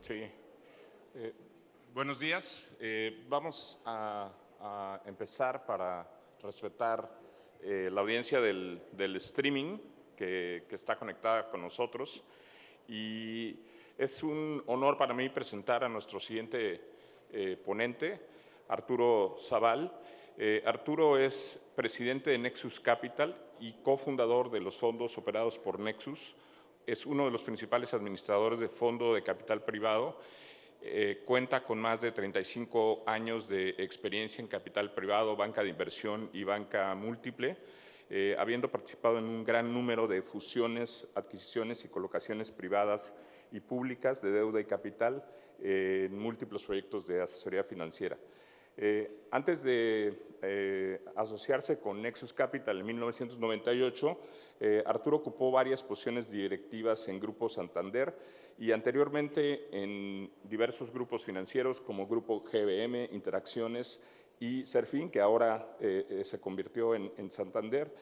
Sí. Buenos días. Vamos a empezar para respetar la audiencia del streaming que está conectada con nosotros. Y es un honor para mí presentar a nuestro siguiente ponente, Arturo Zabal. Arturo es presidente de Nexus Capital y cofundador de los fondos operados por Nexus. Es uno de los principales administradores de fondo de capital privado. Cuenta con más de 35 años de experiencia en capital privado, banca de inversión y banca múltiple, habiendo participado en un gran número de fusiones, adquisiciones y colocaciones privadas y públicas de deuda y capital en múltiples proyectos de asesoría financiera. Antes de asociarse con Nexus Capital en 1998, Arturo ocupó varias posiciones directivas en Grupo Santander y anteriormente en diversos grupos financieros como Grupo GBM, Interacciones y Serfin, que ahora se convirtió en Santander,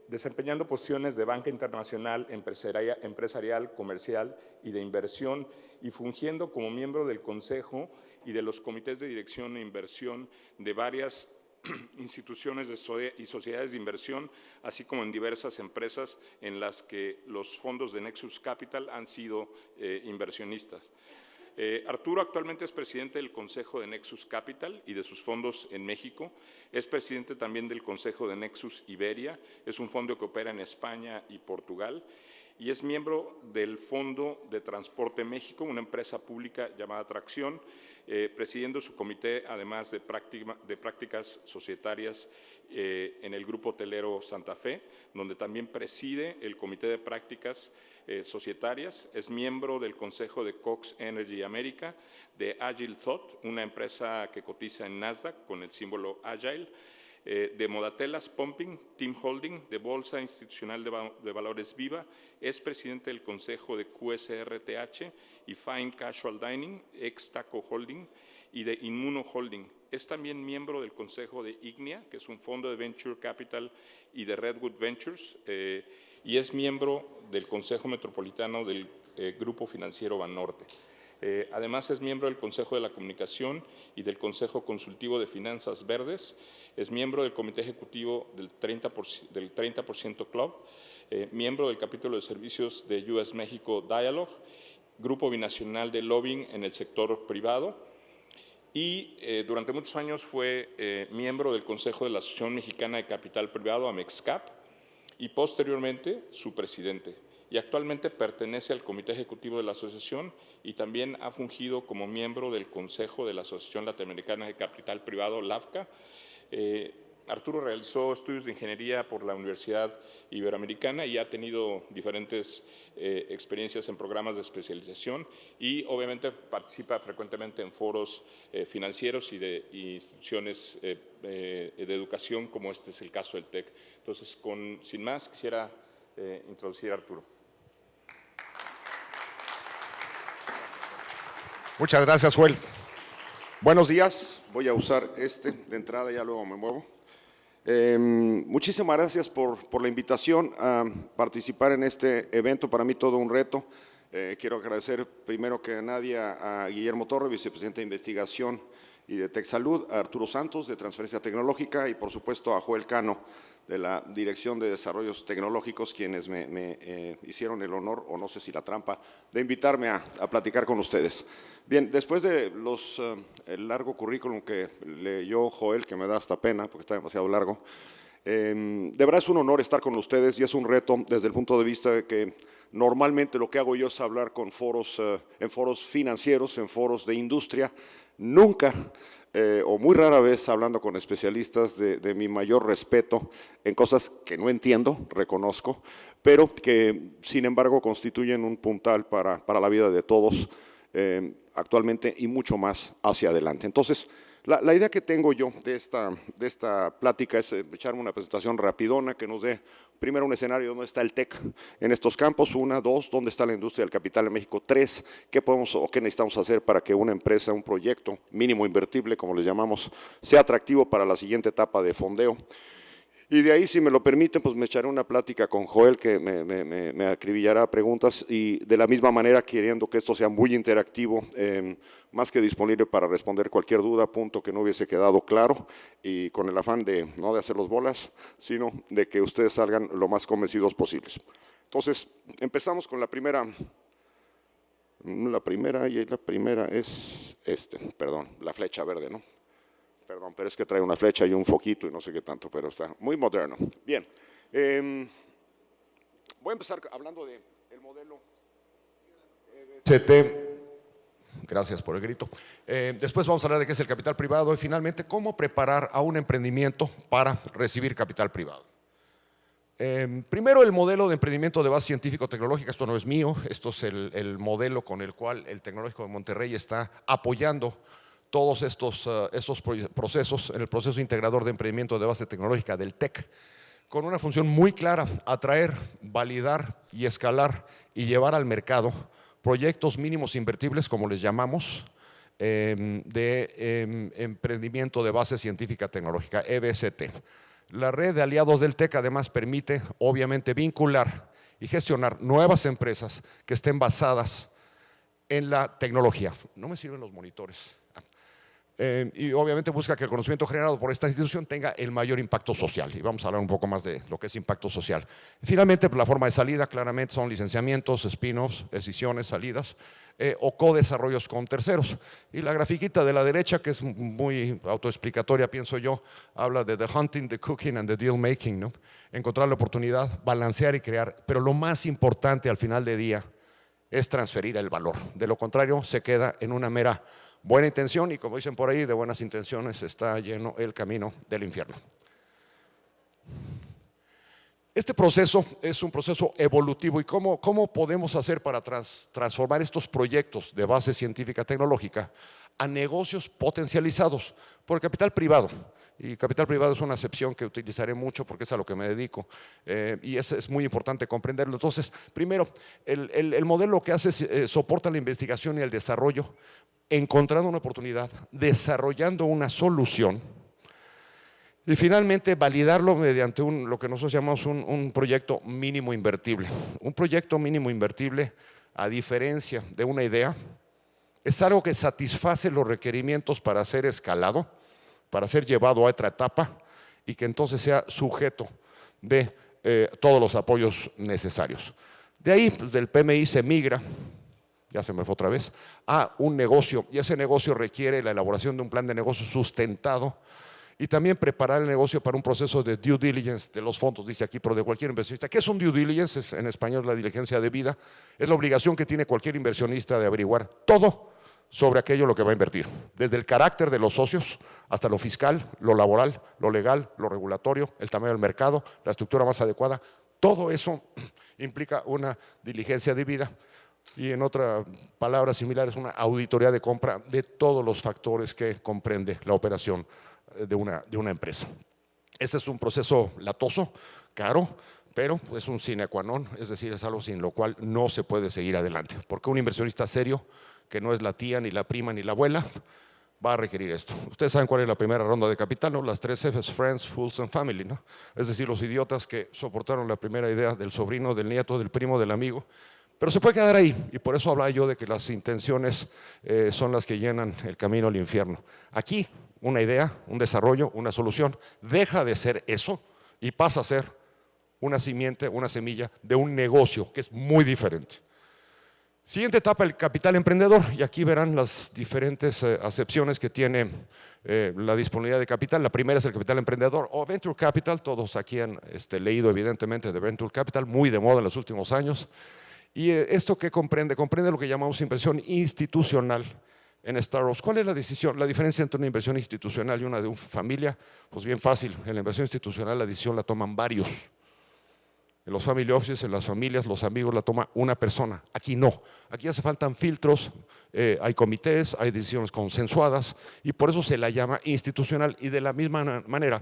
desempeñando posiciones de banca internacional, empresarial, comercial y de inversión, y fungiendo como miembro del Consejo y de los comités de dirección e inversión de varias instituciones y sociedades de inversión, así como en diversas empresas en las que los fondos de Nexus Capital han sido inversionistas. Arturo actualmente es presidente del Consejo de Nexus Capital y de sus fondos en México. Es presidente también del Consejo de Nexus Iberia, es un fondo que opera en España y Portugal, y es miembro del Fondo de Transporte México, una empresa pública llamada Tracción, presidiendo su comité, además de prácticas societarias en el Grupo Hotelero Santa Fe, donde también preside el Comité de Prácticas Societarias. Es miembro del Consejo de Cox Energy América, de Agile Thought, una empresa que cotiza en Nasdaq con el símbolo Agile, de Modatelas Pumping, Team Holding, de Bolsa Institucional de Valores Viva. Es presidente del Consejo de QSRTH y Fine Casual Dining, ex Taco Holding, y de Inmuno Holding. Es también miembro del Consejo de Ignea, que es un fondo de Venture Capital, y de Redwood Ventures, y es miembro del Consejo Metropolitano del Grupo Financiero Banorte. Además, es miembro del Consejo de la Comunicación y del Consejo Consultivo de Finanzas Verdes. Es miembro del Comité Ejecutivo del 30% Club, miembro del capítulo de servicios de US México Dialogue, Grupo Binacional de Lobbying en el sector privado, y durante muchos años fue miembro del Consejo de la Asociación Mexicana de Capital Privado, AMEXCAP, y posteriormente su presidente. Y actualmente pertenece al Comité Ejecutivo de la Asociación y también ha fungido como miembro del Consejo de la Asociación Latinoamericana de Capital Privado, LAFCA. Arturo realizó estudios de ingeniería por la Universidad Iberoamericana y ha tenido diferentes experiencias en programas de especialización, y obviamente participa frecuentemente en foros financieros y de instituciones de educación, como este es el caso del TEC. Entonces, sin más, quisiera introducir a Arturo. Muchas gracias, Joel. Buenos días. Voy a usar de entrada, ya luego me muevo. Muchísimas gracias por la invitación a participar en este evento. Para mí todo un reto. Quiero agradecer primero que nadie a Guillermo Torre, vicepresidente de Investigación y de TechSalud, a Arturo Santos, de Transferencia Tecnológica, y por supuesto a Joel Cano, de la Dirección de Desarrollos Tecnológicos, quienes me hicieron el honor, o no sé si la trampa, de invitarme a platicar con ustedes. Bien, después de el largo currículum que leyó Joel, que me da hasta pena porque está demasiado largo, de verdad es un honor estar con ustedes, y es un reto desde el punto de vista de que normalmente lo que hago yo es hablar con en foros financieros, en foros de industria, nunca o muy rara vez hablando con especialistas de mi mayor respeto en cosas que no entiendo, reconozco, pero que sin embargo constituyen un puntal para la vida de todos actualmente y mucho más hacia adelante. Entonces, la idea que tengo yo de esta plática es echarme una presentación rapidona que nos dé primero un escenario de dónde está el TEC en estos campos, 1, 2, dónde está la industria del capital en México, 3, qué podemos o qué necesitamos hacer para que una empresa, un proyecto mínimo invertible, como les llamamos, sea atractivo para la siguiente etapa de fondeo. Y de ahí, si me lo permiten, pues me echaré una plática con Joel, que me acribillará preguntas, y de la misma manera queriendo que esto sea muy interactivo, más que disponible para responder cualquier duda, punto que no hubiese quedado claro, y con el afán de no de hacerlos bolas, sino de que ustedes salgan lo más convencidos posibles. Entonces, empezamos con la primera es la flecha verde, ¿no? Perdón, pero es que trae una flecha y un foquito y no sé qué tanto, pero está muy moderno. Bien, voy a empezar hablando del modelo EBCT. Gracias por el grito. Después vamos a hablar de qué es el capital privado y finalmente cómo preparar a un emprendimiento para recibir capital privado. Primero, el modelo de emprendimiento de base científico-tecnológica. Esto no es mío, esto es el modelo con el cual el Tecnológico de Monterrey está apoyando todos estos procesos, en el proceso integrador de emprendimiento de base tecnológica del TEC, con una función muy clara: atraer, validar y escalar y llevar al mercado proyectos mínimos invertibles, como les llamamos, de emprendimiento de base científica tecnológica, EBCT. La red de aliados del TEC además permite, obviamente, vincular y gestionar nuevas empresas que estén basadas en la tecnología. No me sirven los monitores. Y obviamente busca que el conocimiento generado por esta institución tenga el mayor impacto social, y vamos a hablar un poco más de lo que es impacto social. Finalmente, la forma de salida claramente son licenciamientos, spin-offs, decisiones, salidas o co-desarrollos con terceros. Y la grafiquita de la derecha, que es muy autoexplicatoria, pienso yo, habla de the hunting, the cooking and the deal making, ¿no? Encontrar la oportunidad, balancear y crear, pero lo más importante al final del día es transferir el valor. De lo contrario, se queda en una mera buena intención, y como dicen por ahí, de buenas intenciones está lleno el camino del infierno. Este proceso es un proceso evolutivo. ¿Y cómo podemos hacer para transformar estos proyectos de base científica tecnológica a negocios potencializados por el capital privado? Y capital privado es una acepción que utilizaré mucho porque es a lo que me dedico, y es muy importante comprenderlo. Entonces, primero, el modelo que hace soporta la investigación y el desarrollo, encontrando una oportunidad, desarrollando una solución y finalmente validarlo mediante lo que nosotros llamamos un proyecto mínimo invertible. Un proyecto mínimo invertible, a diferencia de una idea, es algo que satisface los requerimientos para ser escalado, para ser llevado a otra etapa, y que entonces sea sujeto de todos los apoyos necesarios. De ahí, pues, del PMI se migra, ya se me fue otra vez, a un negocio, y ese negocio requiere la elaboración de un plan de negocio sustentado y también preparar el negocio para un proceso de due diligence de los fondos, dice aquí, pero de cualquier inversionista. ¿Qué es un due diligence? En español, la diligencia debida. Es la obligación que tiene cualquier inversionista de averiguar todo sobre aquello en lo que va a invertir, desde el carácter de los socios hasta lo fiscal, lo laboral, lo legal, lo regulatorio, el tamaño del mercado, la estructura más adecuada. Todo eso implica una diligencia debida. Y en otra palabra similar, es una auditoría de compra de todos los factores que comprende la operación de una empresa. Este es un proceso latoso, caro, pero es un sine qua non, es decir, es algo sin lo cual no se puede seguir adelante, porque un inversionista serio, que no es la tía, ni la prima, ni la abuela, va a requerir esto. Ustedes saben cuál es la primera ronda de capital, ¿no? Las 3 Fs: Friends, Fools and Family, ¿no? Es decir, los idiotas que soportaron la primera idea del sobrino, del nieto, del primo, del amigo. Pero se puede quedar ahí, y por eso hablaba yo de que las intenciones son las que llenan el camino al infierno. Aquí, una idea, un desarrollo, una solución, deja de ser eso y pasa a ser una simiente, una semilla de un negocio, que es muy diferente. Siguiente etapa, el capital emprendedor, y aquí verán las diferentes acepciones que tiene la disponibilidad de capital. La primera es el capital emprendedor o Venture Capital. Todos aquí han leído evidentemente de Venture Capital, muy de moda en los últimos años. Y esto que comprende lo que llamamos inversión institucional en startups. ¿Cuál es la diferencia entre una inversión institucional y una de una familia? Pues bien fácil. En la inversión institucional la decisión la toman varios. En los family offices, en las familias, los amigos la toma una persona. Aquí no. Aquí hace faltan filtros, hay comités, hay decisiones consensuadas, y por eso se la llama institucional, y de la misma manera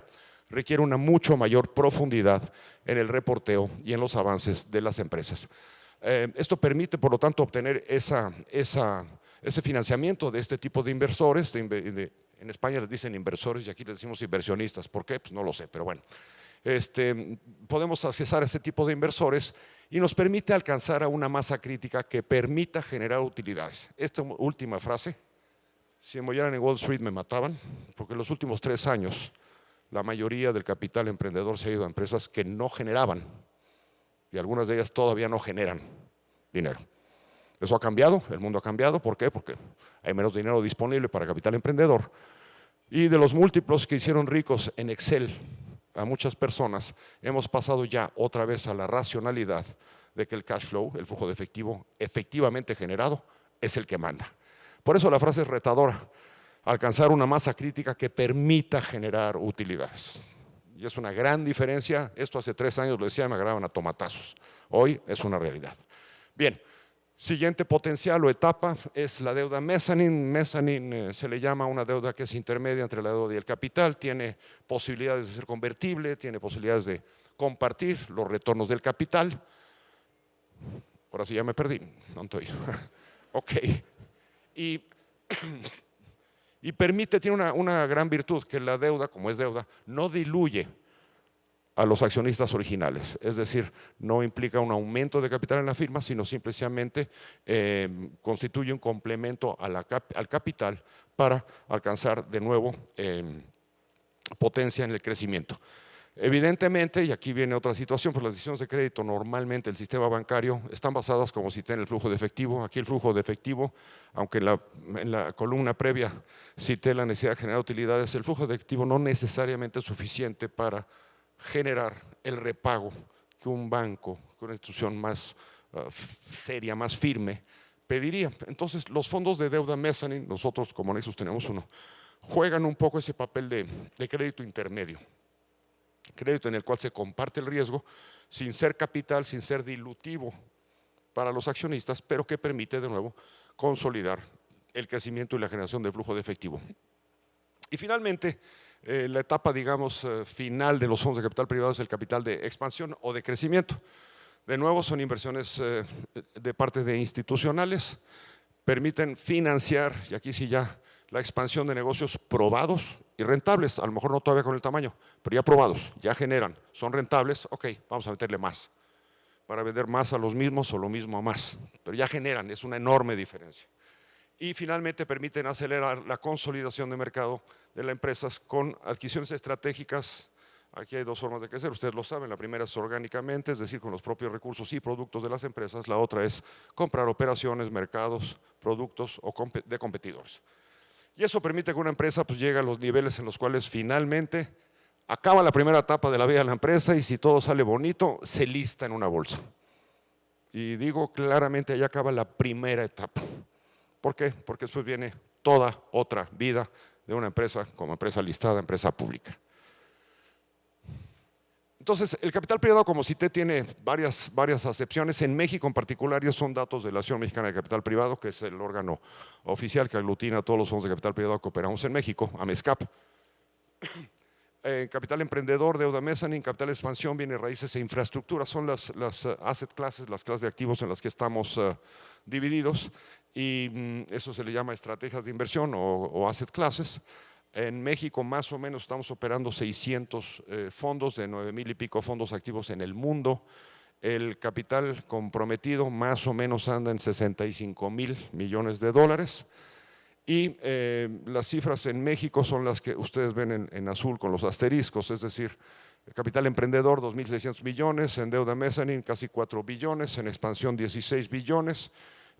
requiere una mucho mayor profundidad en el reporteo y en los avances de las empresas. Esto permite, por lo tanto, obtener ese financiamiento de este tipo de inversores. En España les dicen inversores y aquí les decimos inversionistas. ¿Por qué? Pues no lo sé, pero bueno. podemos accesar a ese tipo de inversores y nos permite alcanzar a una masa crítica que permita generar utilidades. Esta última frase, si me oyeran en Wall Street me mataban, porque en los últimos 3 años la mayoría del capital emprendedor se ha ido a empresas que no generaban, y algunas de ellas todavía no generan dinero. Eso ha cambiado, el mundo ha cambiado. ¿Por qué? Porque hay menos dinero disponible para capital emprendedor. Y de los múltiplos que hicieron ricos en Excel a muchas personas, hemos pasado ya otra vez a la racionalidad de que el cash flow, el flujo de efectivo efectivamente generado, es el que manda. Por eso la frase es retadora: alcanzar una masa crítica que permita generar utilidades. Y es una gran diferencia. Esto hace 3 años lo decía, me agarraban a tomatazos. Hoy es una realidad. Bien, siguiente potencial o etapa es la deuda mezzanine. Mezzanine se le llama una deuda que es intermedia entre la deuda y el capital. Tiene posibilidades de ser convertible, tiene posibilidades de compartir los retornos del capital. Ahora sí ya me perdí, no estoy. Ok. Y permite, tiene una gran virtud, que la deuda, como es deuda, no diluye a los accionistas originales. Es decir, no implica un aumento de capital en la firma, sino simplemente constituye un complemento al capital para alcanzar de nuevo potencia en el crecimiento. Evidentemente, y aquí viene otra situación, pues las decisiones de crédito normalmente el sistema bancario están basadas, como cité, en el flujo de efectivo. Aquí el flujo de efectivo, aunque en la columna previa cité la necesidad de generar utilidades, el flujo de efectivo no necesariamente es suficiente para generar el repago que un banco, que una institución más seria, más firme, pediría. Entonces, los fondos de deuda mezzanine, nosotros como Nexus tenemos uno, juegan un poco ese papel de crédito intermedio. Crédito en el cual se comparte el riesgo sin ser capital, sin ser dilutivo para los accionistas, pero que permite de nuevo consolidar el crecimiento y la generación de flujo de efectivo. Y finalmente, la etapa, digamos, final de los fondos de capital privado es el capital de expansión o de crecimiento. De nuevo, son inversiones de parte de institucionales, permiten financiar, y aquí sí ya, la expansión de negocios probados y rentables, a lo mejor no todavía con el tamaño, pero ya probados, ya generan, son rentables, ok, vamos a meterle más, para vender más a los mismos o lo mismo a más, pero ya generan, es una enorme diferencia. Y finalmente permiten acelerar la consolidación de mercado de las empresas con adquisiciones estratégicas. Aquí hay 2 formas de crecer, ustedes lo saben. La primera es orgánicamente, es decir, con los propios recursos y productos de las empresas. La otra es comprar operaciones, mercados, productos de competidores. Y eso permite que una empresa pues llegue a los niveles en los cuales finalmente acaba la primera etapa de la vida de la empresa y si todo sale bonito, se lista en una bolsa. Y digo claramente, ahí acaba la primera etapa. ¿Por qué? Porque después viene toda otra vida de una empresa como empresa listada, empresa pública. Entonces, el capital privado, como cité, tiene varias acepciones. En México en particular, y son datos de la Asociación Mexicana de Capital Privado, que es el órgano oficial que aglutina a todos los fondos de capital privado que operamos en México, AMESCAP. Capital emprendedor, deuda mezzanine, capital de expansión, bienes raíces e infraestructura. Son las asset classes, las clases de activos en las que estamos divididos. Y eso se le llama estrategias de inversión o asset classes. En México más o menos estamos operando 600 fondos, de 9,000 y pico fondos activos en el mundo. El capital comprometido más o menos anda en 65,000 millones de dólares. Y las cifras en México son las que ustedes ven en azul con los asteriscos, es decir, el capital emprendedor 2,600 millones, en deuda mezzanine casi 4 billones, en expansión 16 billones,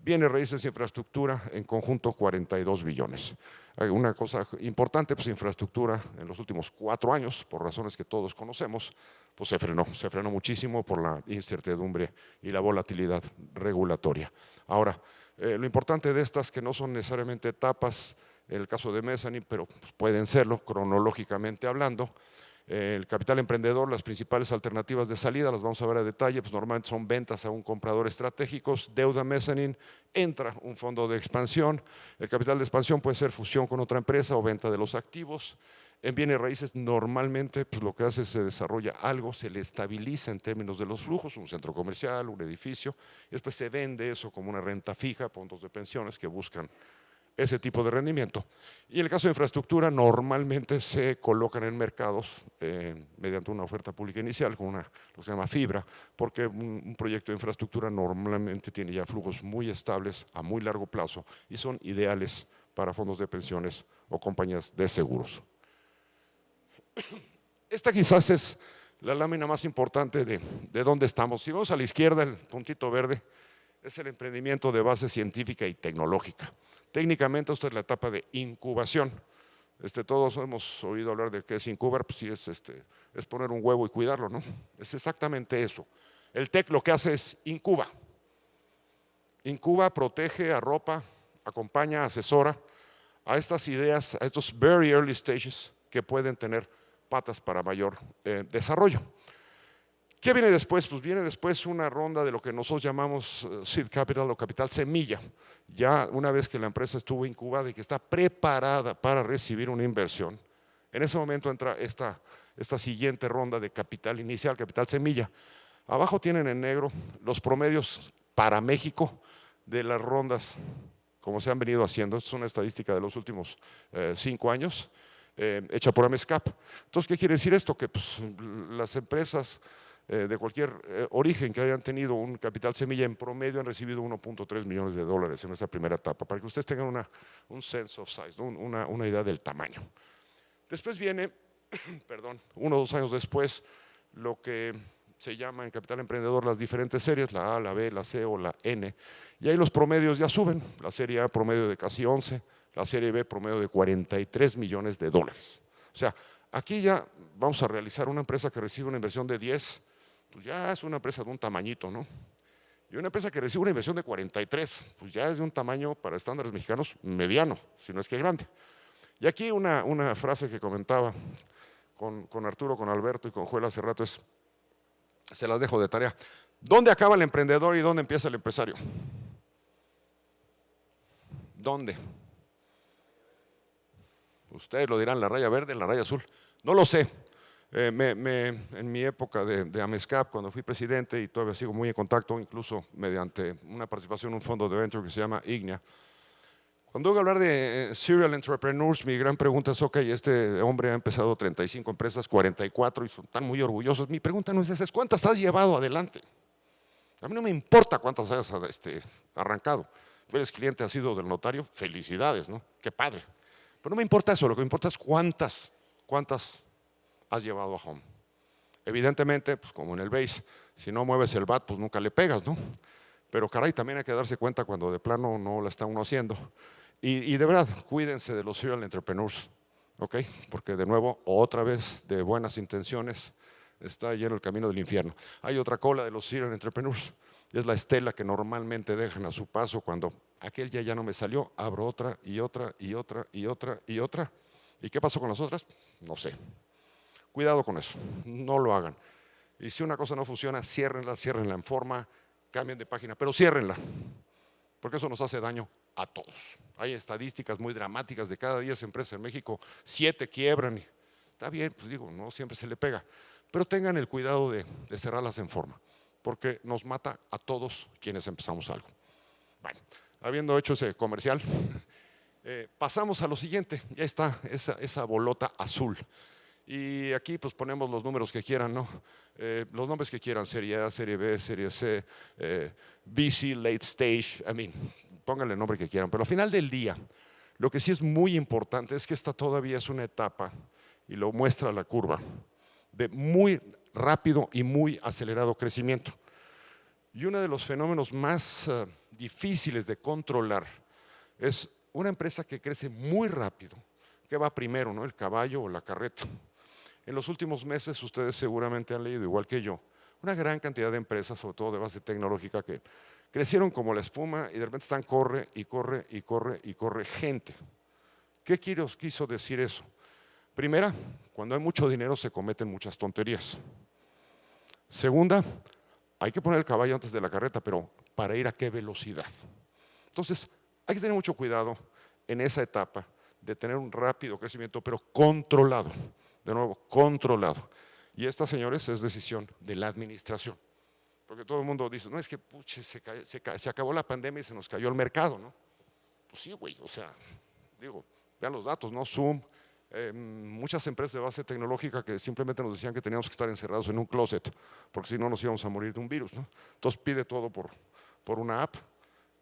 bienes raíces e infraestructura en conjunto 42 billones. Una cosa importante, pues infraestructura en los últimos 4 años, por razones que todos conocemos, pues se frenó muchísimo por la incertidumbre y la volatilidad regulatoria. Ahora, lo importante de estas que no son necesariamente etapas, en el caso de mezzanine, pero pues pueden serlo cronológicamente hablando. El capital emprendedor, las principales alternativas de salida, las vamos a ver a detalle, pues normalmente son ventas a un comprador estratégicos, deuda mezzanine, entra un fondo de expansión, el capital de expansión puede ser fusión con otra empresa o venta de los activos. En bienes raíces normalmente pues lo que hace es se desarrolla algo, se le estabiliza en términos de los flujos, un centro comercial, un edificio, y después se vende eso como una renta fija, fondos de pensiones que buscan ese tipo de rendimiento. Y en el caso de infraestructura, normalmente se colocan en mercados mediante una oferta pública inicial, con lo que se llama fibra, porque un proyecto de infraestructura normalmente tiene ya flujos muy estables a muy largo plazo y son ideales para fondos de pensiones o compañías de seguros. Esta quizás es la lámina más importante de dónde estamos. Si vamos a la izquierda, el puntito verde, es el emprendimiento de base científica y tecnológica. Técnicamente, esta es la etapa de incubación. Todos hemos oído hablar de qué es incubar, pues sí, es poner un huevo y cuidarlo, ¿no? Es exactamente eso. El TEC lo que hace es incuba. Incuba, protege, arropa, acompaña, asesora a estas ideas, a estos very early stages que pueden tener patas para mayor desarrollo. ¿Qué viene después? Pues viene después una ronda de lo que nosotros llamamos seed capital o capital semilla. Ya una vez que la empresa estuvo incubada y que está preparada para recibir una inversión, en ese momento entra esta siguiente ronda de capital inicial, capital semilla. Abajo tienen en negro los promedios para México de las rondas, como se han venido haciendo. Esto es una estadística de los últimos 5 años, hecha por AMESCAP. Entonces, ¿qué quiere decir esto? Que pues, las empresas de cualquier origen que hayan tenido un capital semilla en promedio han recibido 1.3 millones de dólares en esta primera etapa, para que ustedes tengan un sense of size, ¿no? una idea del tamaño. Después viene, perdón, 1 o 2 años después, lo que se llama en capital emprendedor las diferentes series, la A, la B, la C o la N, y ahí los promedios ya suben. La serie A promedio de casi 11, la serie B promedio de 43 millones de dólares. O sea, aquí ya vamos a realizar una empresa que recibe una inversión de 10, pues ya es una empresa de un tamañito, ¿no? Y una empresa que recibe una inversión de 43, pues ya es de un tamaño para estándares mexicanos mediano, si no es que grande. Y aquí una frase que comentaba con Arturo, con Alberto y con Joel hace rato es, se las dejo de tarea. ¿Dónde acaba el emprendedor y dónde empieza el empresario? ¿Dónde? Ustedes lo dirán, la raya verde, la raya azul. No lo sé. En mi época de AMESCAP, cuando fui presidente, y todavía sigo muy en contacto, incluso mediante una participación en un fondo de venture que se llama IGNIA. Cuando voy a hablar de serial entrepreneurs, mi gran pregunta es, ok, este hombre ha empezado 35 empresas, 44 y están muy orgullosos. Mi pregunta no es esa, es ¿cuántas has llevado adelante? A mí no me importa cuántas hayas arrancado. Tú eres cliente, has sido del notario, felicidades, ¿no? Qué padre. Pero no me importa eso, lo que me importa es cuántas has llevado a home. Evidentemente, pues como en el base, si no mueves el bat, pues nunca le pegas, ¿no? Pero caray, también hay que darse cuenta cuando de plano no la está uno haciendo. Y de verdad, cuídense de los serial entrepreneurs, ¿ok? Porque de nuevo, otra vez, de buenas intenciones, está lleno el camino del infierno. Hay otra cola de los serial entrepreneurs, y es la estela que normalmente dejan a su paso cuando aquel ya no me salió, abro otra y otra y otra y otra y otra. ¿Y qué pasó con las otras? No sé. Cuidado con eso, no lo hagan. Y si una cosa no funciona, ciérrenla en forma, cambien de página, pero ciérrenla, porque eso nos hace daño a todos. Hay estadísticas muy dramáticas de cada 10 empresas en México, 7 quiebran. Y está bien, pues digo, no siempre se le pega, pero tengan el cuidado de cerrarlas en forma, porque nos mata a todos quienes empezamos algo. Bueno, habiendo hecho ese comercial, pasamos a lo siguiente. Ya está esa bolota azul. Y aquí pues ponemos los números que quieran, ¿no? Los nombres que quieran, serie A, serie B, serie C, VC, late stage, pónganle el nombre que quieran. Pero al final del día, lo que sí es muy importante es que esta todavía es una etapa, y lo muestra la curva, de muy rápido y muy acelerado crecimiento. Y uno de los fenómenos más difíciles de controlar es una empresa que crece muy rápido. ¿Qué va primero, no? ¿El caballo o la carreta? En los últimos meses, ustedes seguramente han leído, igual que yo, una gran cantidad de empresas, sobre todo de base tecnológica, que crecieron como la espuma y de repente están corre y corre y corre y corre gente. ¿Qué quiso decir eso? Primera, cuando hay mucho dinero se cometen muchas tonterías. Segunda, hay que poner el caballo antes de la carreta, pero ¿para ir a qué velocidad? Entonces, hay que tener mucho cuidado en esa etapa de tener un rápido crecimiento, pero controlado. De nuevo, controlado. Y esta, señores, es decisión de la administración. Porque todo el mundo dice, no, es que puche, se acabó la pandemia y se nos cayó el mercado, ¿no? Pues sí, güey, o sea, digo, vean los datos, ¿no? Zoom, muchas empresas de base tecnológica que simplemente nos decían que teníamos que estar encerrados en un closet, porque si no nos íbamos a morir de un virus, ¿no? Entonces pide todo por una app,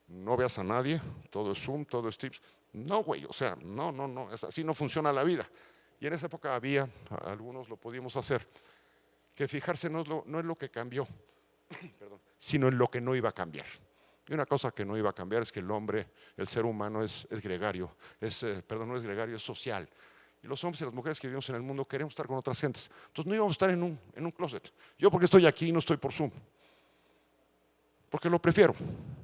no veas a nadie, todo es Zoom, todo es Teams. No, güey, o sea, no, así no funciona la vida. Y en esa época había, algunos lo podíamos hacer, que fijarse no es lo que cambió, perdón, sino en lo que no iba a cambiar. Y una cosa que no iba a cambiar es que el hombre, el ser humano es gregario, no es gregario, es social. Y los hombres y las mujeres que vivimos en el mundo queremos estar con otras gentes. Entonces no íbamos a estar en un closet. Yo porque estoy aquí no estoy por Zoom, porque lo prefiero,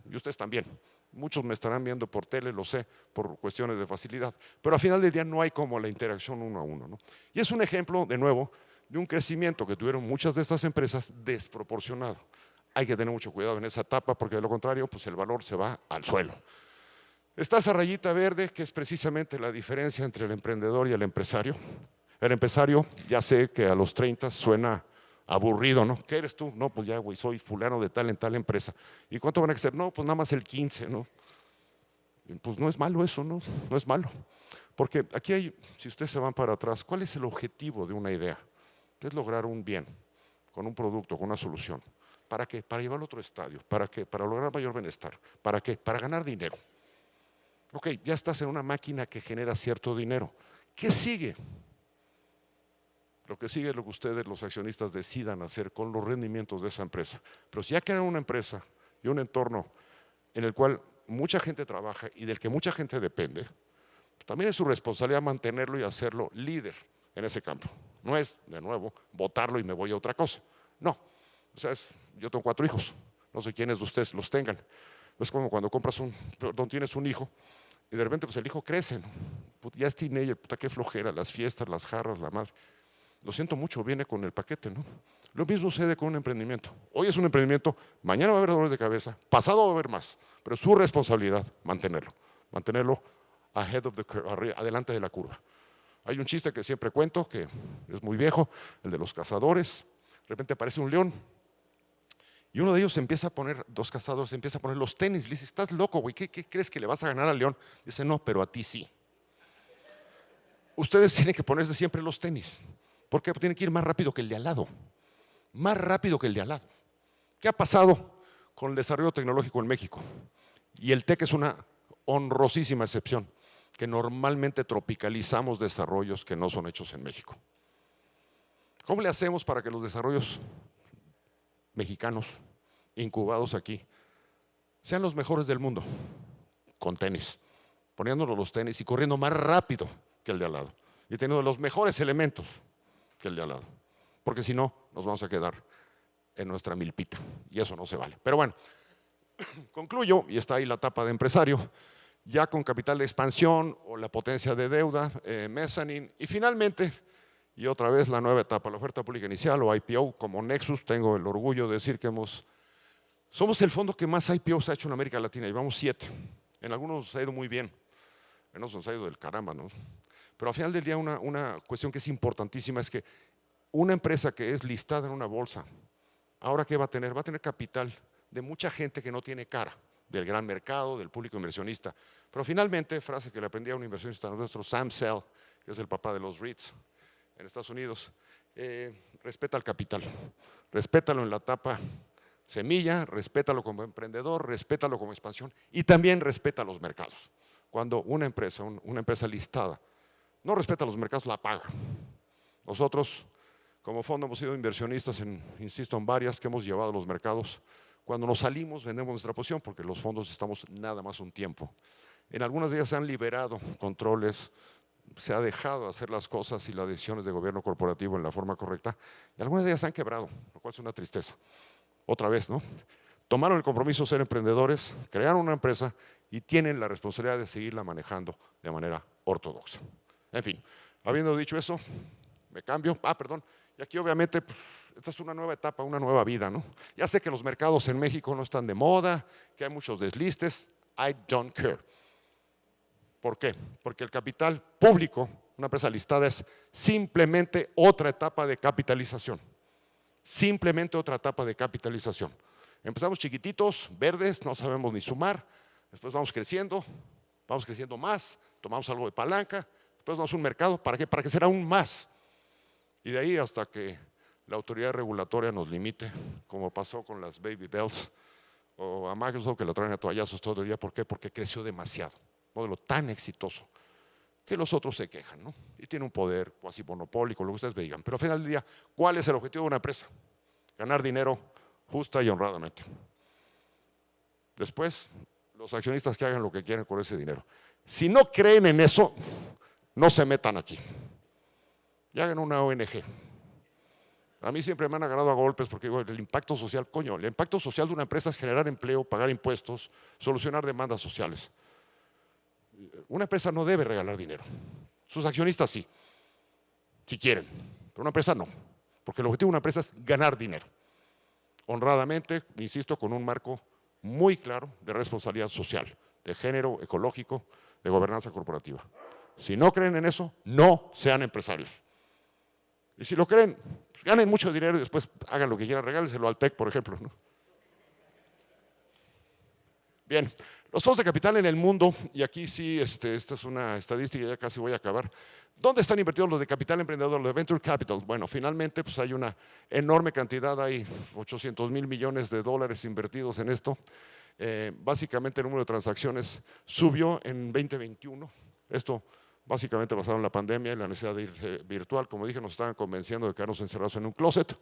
y ustedes también. Muchos me estarán viendo por tele, lo sé, por cuestiones de facilidad, pero al final del día no hay como la interacción uno a uno, ¿no? Y es un ejemplo, de nuevo, de un crecimiento que tuvieron muchas de estas empresas desproporcionado. Hay que tener mucho cuidado en esa etapa porque de lo contrario, pues el valor se va al suelo. Está esa rayita verde que es precisamente la diferencia entre el emprendedor y el empresario. El empresario, ya sé que a los 30 suena aburrido, ¿no? ¿Qué eres tú? No, pues ya, güey, soy fulano de tal en tal empresa. ¿Y cuánto van a ser? No, pues nada más el 15, ¿no? Y pues no es malo eso, ¿no? No es malo. Porque aquí hay, si ustedes se van para atrás, ¿cuál es el objetivo de una idea? Es lograr un bien con un producto, con una solución. ¿Para qué? Para llevarlo a otro estadio. ¿Para qué? Para lograr mayor bienestar. ¿Para qué? Para ganar dinero. Ok, ya estás en una máquina que genera cierto dinero. ¿Qué sigue? Lo que sigue es lo que ustedes, los accionistas, decidan hacer con los rendimientos de esa empresa. Pero si ya crean una empresa y un entorno en el cual mucha gente trabaja y del que mucha gente depende, también es su responsabilidad mantenerlo y hacerlo líder en ese campo. No es, de nuevo, botarlo y me voy a otra cosa. No. O sea, yo tengo 4 hijos. No sé quiénes de ustedes los tengan. Es como cuando tienes un hijo y de repente pues el hijo crece, ¿no? Ya es teenager, puta, qué flojera, las fiestas, las jarras, la madre. Lo siento mucho, viene con el paquete, ¿no? Lo mismo sucede con un emprendimiento. Hoy es un emprendimiento, mañana va a haber dolores de cabeza, pasado va a haber más, pero es su responsabilidad mantenerlo ahead of the curve, adelante de la curva. Hay un chiste que siempre cuento, que es muy viejo, el de los cazadores. De repente aparece un león y uno de ellos empieza a poner, 2 cazadores, empieza a poner los tenis. Le dice, estás loco, güey, ¿qué crees que le vas a ganar al león? Dice, no, pero a ti sí. Ustedes tienen que ponerse siempre los tenis. ¿Por qué? Porque tienen que ir más rápido que el de al lado. Más rápido que el de al lado. ¿Qué ha pasado con el desarrollo tecnológico en México? Y el TEC es una honrosísima excepción, que normalmente tropicalizamos desarrollos que no son hechos en México. ¿Cómo le hacemos para que los desarrollos mexicanos incubados aquí sean los mejores del mundo? Con tenis, poniéndonos los tenis y corriendo más rápido que el de al lado y teniendo los mejores elementos que el de al lado, porque si no nos vamos a quedar en nuestra milpita y eso no se vale. Pero bueno, concluyo, y está ahí la etapa de empresario, ya con capital de expansión o la potencia de deuda, mezzanine, y finalmente, y otra vez la nueva etapa, la oferta pública inicial o IPO. Como Nexus tengo el orgullo de decir que somos el fondo que más IPOs ha hecho en América Latina, llevamos 7. En algunos nos ha ido muy bien, en otros nos ha ido del caramba, ¿no? Pero al final del día una cuestión que es importantísima es que una empresa que es listada en una bolsa, ¿ahora qué va a tener? Va a tener capital de mucha gente que no tiene cara, del gran mercado, del público inversionista. Pero finalmente, frase que le aprendí a un inversionista nuestro, Sam Zell, que es el papá de los REITs en Estados Unidos, respeta el capital, respétalo en la etapa semilla, respétalo como emprendedor, respétalo como expansión y también respeta los mercados. Cuando una empresa listada no respeta los mercados, la paga. Nosotros, como fondo, hemos sido inversionistas, insisto, en varias que hemos llevado a los mercados. Cuando nos salimos, vendemos nuestra posición porque los fondos estamos nada más un tiempo. En algunas de ellas se han liberado controles, se ha dejado hacer las cosas y las decisiones de gobierno corporativo en la forma correcta, y algunas de ellas se han quebrado, lo cual es una tristeza. Otra vez, ¿no? Tomaron el compromiso de ser emprendedores, crearon una empresa y tienen la responsabilidad de seguirla manejando de manera ortodoxa. En fin, habiendo dicho eso, me cambio. Perdón. Y aquí obviamente, pues, esta es una nueva etapa, una nueva vida, ¿no? Ya sé que los mercados en México no están de moda, que hay muchos deslistes. I don't care. ¿Por qué? Porque el capital público, una empresa listada, es simplemente otra etapa de capitalización. Simplemente otra etapa de capitalización. Empezamos chiquititos, verdes, no sabemos ni sumar, después vamos creciendo, vamos creciendo más, tomamos algo de palanca, después vamos a un mercado, ¿para qué? Para crecer aún más. Y de ahí hasta que la autoridad regulatoria nos limite, como pasó con las Baby Bells, o a Microsoft que lo traen a toallazos todo el día. ¿Por qué? Porque creció demasiado, un modelo tan exitoso que los otros se quejan, ¿no? Y tiene un poder cuasi monopólico, lo que ustedes me digan. Pero al final del día, ¿cuál es el objetivo de una empresa? Ganar dinero justa y honradamente. Después, los accionistas que hagan lo que quieran con ese dinero. Si no creen en eso, no se metan aquí. Y hagan una ONG. A mí siempre me han agarrado a golpes porque digo, el impacto social, coño, el impacto social de una empresa es generar empleo, pagar impuestos, solucionar demandas sociales. Una empresa no debe regalar dinero. Sus accionistas sí, si quieren, pero una empresa no, porque el objetivo de una empresa es ganar dinero. Honradamente, insisto, con un marco muy claro de responsabilidad social, de género, ecológico, de gobernanza corporativa. Si no creen en eso, no sean empresarios. Y si lo creen, pues ganen mucho dinero y después hagan lo que quieran, regálenselo al TEC, por ejemplo, ¿no? Bien, los fondos de capital en el mundo, y aquí sí, esta es una estadística, ya casi voy a acabar. ¿Dónde están invertidos los de capital emprendedor, los de Venture Capital? Bueno, finalmente pues hay una enorme cantidad, hay 800,000 millones de dólares invertidos en esto. Básicamente el número de transacciones subió en 2021. Esto básicamente basado en la pandemia y la necesidad de ir virtual. Como dije, nos estaban convenciendo de quedarnos encerrados en un closet.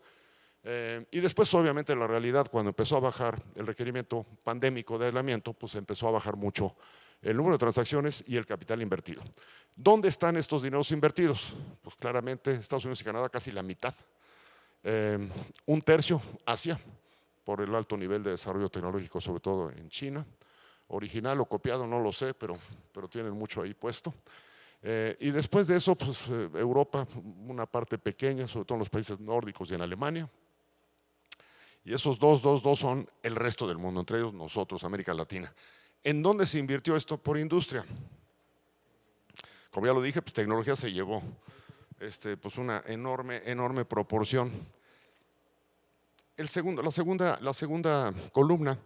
Y después, obviamente, la realidad, cuando empezó a bajar el requerimiento pandémico de aislamiento, pues empezó a bajar mucho el número de transacciones y el capital invertido. ¿Dónde están estos dineros invertidos? Pues claramente Estados Unidos y Canadá casi la mitad. Un tercio Asia, por el alto nivel de desarrollo tecnológico, sobre todo en China. Original o copiado, no lo sé, pero tienen mucho ahí puesto. Y después de eso, pues Europa, una parte pequeña, sobre todo en los países nórdicos y en Alemania. Y esos dos son el resto del mundo, entre ellos nosotros, América Latina. ¿En dónde se invirtió esto? Por industria. Como ya lo dije, pues tecnología se llevó pues una enorme proporción. La segunda columna,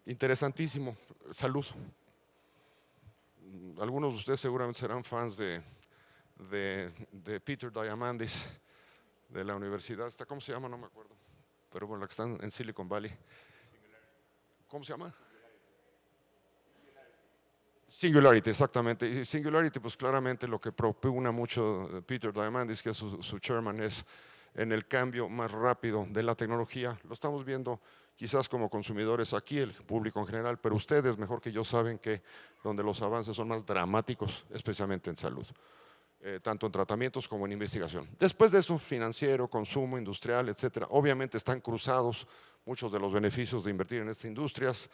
interesantísimo, salud. Algunos de ustedes seguramente serán fans de Peter Diamandis, de la universidad, ¿cómo se llama? No me acuerdo, pero bueno, la que están en Silicon Valley. ¿Cómo se llama? Singularity, exactamente. Y Singularity, pues claramente lo que propugna mucho Peter Diamandis, que es su chairman, es en el cambio más rápido de la tecnología. Lo estamos viendo quizás como consumidores aquí, el público en general, pero ustedes mejor que yo saben que donde los avances son más dramáticos, especialmente en salud, tanto en tratamientos como en investigación. Después de eso, financiero, consumo, industrial, etcétera. Obviamente están cruzados muchos de los beneficios de invertir en estas industrias.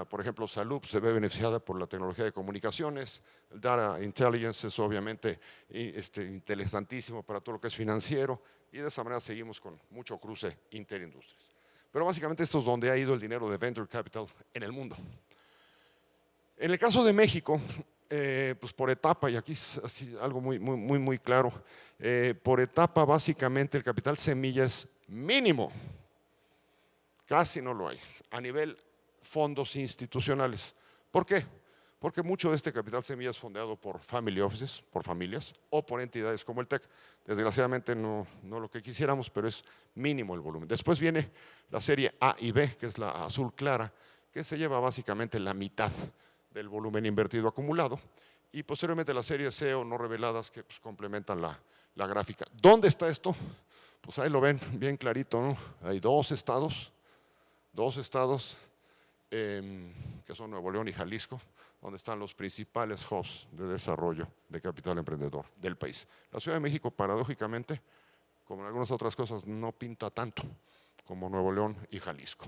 Por ejemplo, salud se ve beneficiada por la tecnología de comunicaciones. El data intelligence es obviamente interesantísimo para todo lo que es financiero, y de esa manera seguimos con mucho cruce interindustrias. Pero básicamente esto es donde ha ido el dinero de Venture Capital en el mundo. En el caso de México, pues por etapa, y aquí es así, algo muy claro, por etapa básicamente el capital semilla es mínimo, casi no lo hay, a nivel fondos institucionales. ¿Por qué? Porque mucho de este capital semilla es fondeado por family offices, por familias, o por entidades como el TEC. Desgraciadamente no lo que quisiéramos, pero es mínimo el volumen. Después viene la serie A y B, que es la azul clara, que se lleva básicamente la mitad del volumen invertido acumulado, y posteriormente la serie C o no reveladas, que pues complementan la gráfica. ¿Dónde está esto? Pues ahí lo ven bien clarito, ¿no? Hay dos estados que son Nuevo León y Jalisco, donde están los principales hubs de desarrollo de capital emprendedor del país. La Ciudad de México, paradójicamente, como en algunas otras cosas, no pinta tanto como Nuevo León y Jalisco.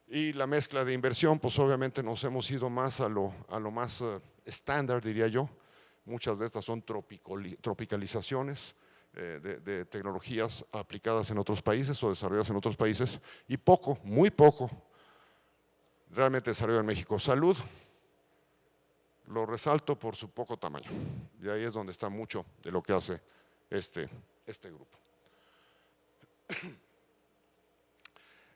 Y la mezcla de inversión, pues obviamente nos hemos ido más a lo más estándar, diría yo. Muchas de estas son tropicalizaciones de tecnologías aplicadas en otros países o desarrolladas en otros países, y muy poco, realmente desarrollado en México. Salud, lo resalto por su poco tamaño, y ahí es donde está mucho de lo que hace este grupo.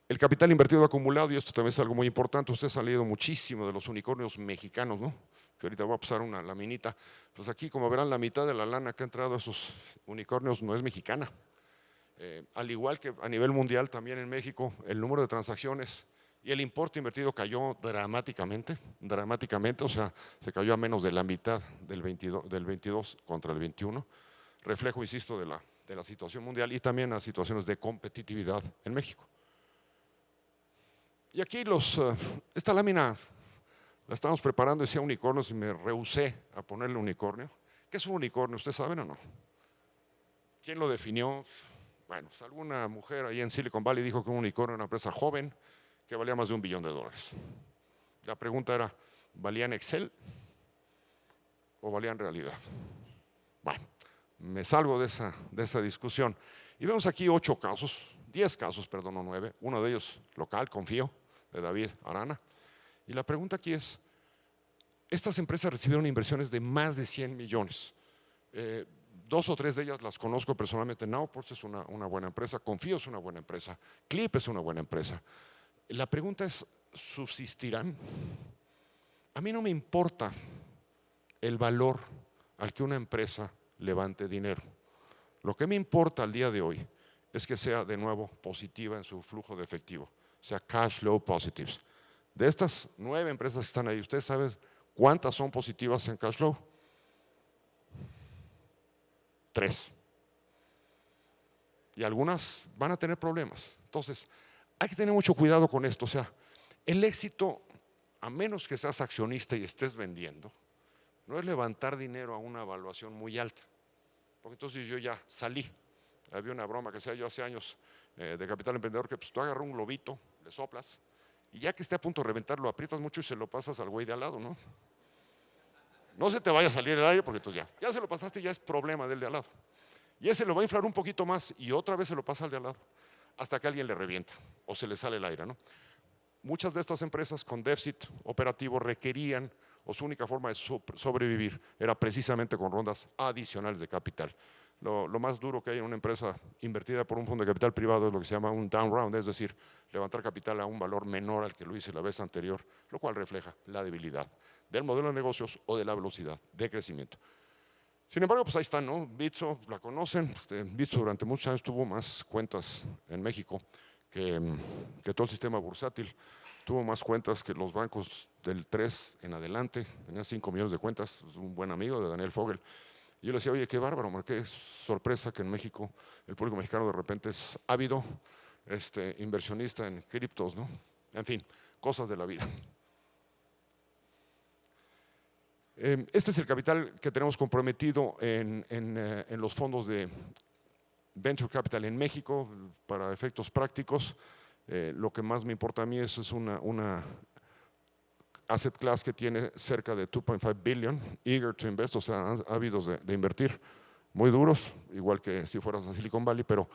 El capital invertido acumulado, y esto también es algo muy importante, ustedes han leído muchísimo de los unicornios mexicanos, ¿no? que ahorita voy a pasar una laminita. Pues aquí, como verán, la mitad de la lana que ha entrado a esos unicornios no es mexicana. Al igual que a nivel mundial, también en México, el número de transacciones y el importe invertido cayó dramáticamente, o sea, se cayó a menos de la mitad del 22 contra el 21, reflejo, insisto, de la situación mundial y también las situaciones de competitividad en México. Y aquí esta lámina la estamos preparando, decía unicornios, y me rehusé a ponerle unicornio. ¿Qué es un unicornio? ¿Ustedes saben o no? ¿Quién lo definió? Bueno, pues alguna mujer ahí en Silicon Valley dijo que un unicornio era una empresa joven que valía más de $1 billón. La pregunta era, ¿valía en Excel o valía en realidad? Bueno, me salgo de esa discusión. Y vemos aquí 10 casos, perdón, no 9. Uno de ellos local, Confío, de David Arana. Y la pregunta aquí es, estas empresas recibieron inversiones de más de 100 millones. 2 o 3 de ellas las conozco personalmente. Nowports es una buena empresa, Confío es una buena empresa, Clip es una buena empresa. La pregunta es, ¿subsistirán? A mí no me importa el valor al que una empresa levante dinero. Lo que me importa al día de hoy es que sea de nuevo positiva en su flujo de efectivo, sea cash flow positives. De estas 9 empresas que están ahí, ¿ustedes saben cuántas son positivas en cash flow? 3. Y algunas van a tener problemas. Entonces, hay que tener mucho cuidado con esto. O sea, el éxito, a menos que seas accionista y estés vendiendo, no es levantar dinero a una evaluación muy alta. Porque entonces yo ya salí. Había una broma que hacía yo hace años de Capital Emprendedor, que pues tú agarras un globito, le soplas, y ya que esté a punto de reventar, lo aprietas mucho y se lo pasas al güey de al lado, ¿no? No se te vaya a salir el aire porque entonces ya se lo pasaste y ya es problema del de al lado. Y ese lo va a inflar un poquito más y otra vez se lo pasa al de al lado, hasta que alguien le revienta o se le sale el aire, ¿no? Muchas de estas empresas con déficit operativo requerían, o su única forma de sobrevivir era precisamente con rondas adicionales de capital. Lo más duro que hay en una empresa invertida por un fondo de capital privado es lo que se llama un down round, es decir, levantar capital a un valor menor al que lo hice la vez anterior, lo cual refleja la debilidad del modelo de negocios o de la velocidad de crecimiento. Sin embargo, pues ahí están, ¿no? Bitso, la conocen. Bitso durante muchos años tuvo más cuentas en México que todo el sistema bursátil. Tuvo más cuentas que los bancos del 3 en adelante. Tenía 5 millones de cuentas. Es un buen amigo de Daniel Fogel. Y yo le decía, oye, qué bárbaro, qué sorpresa que en México el público mexicano de repente es ávido, inversionista en criptos, ¿no? En fin, cosas de la vida. Este es el capital que tenemos comprometido en los fondos de Venture Capital en México para efectos prácticos. Lo que más me importa a mí es una asset class que tiene cerca de 2.5 billion, eager to invest, o sea, ávidos de invertir, muy duros, igual que si fueras a Silicon Valley, pero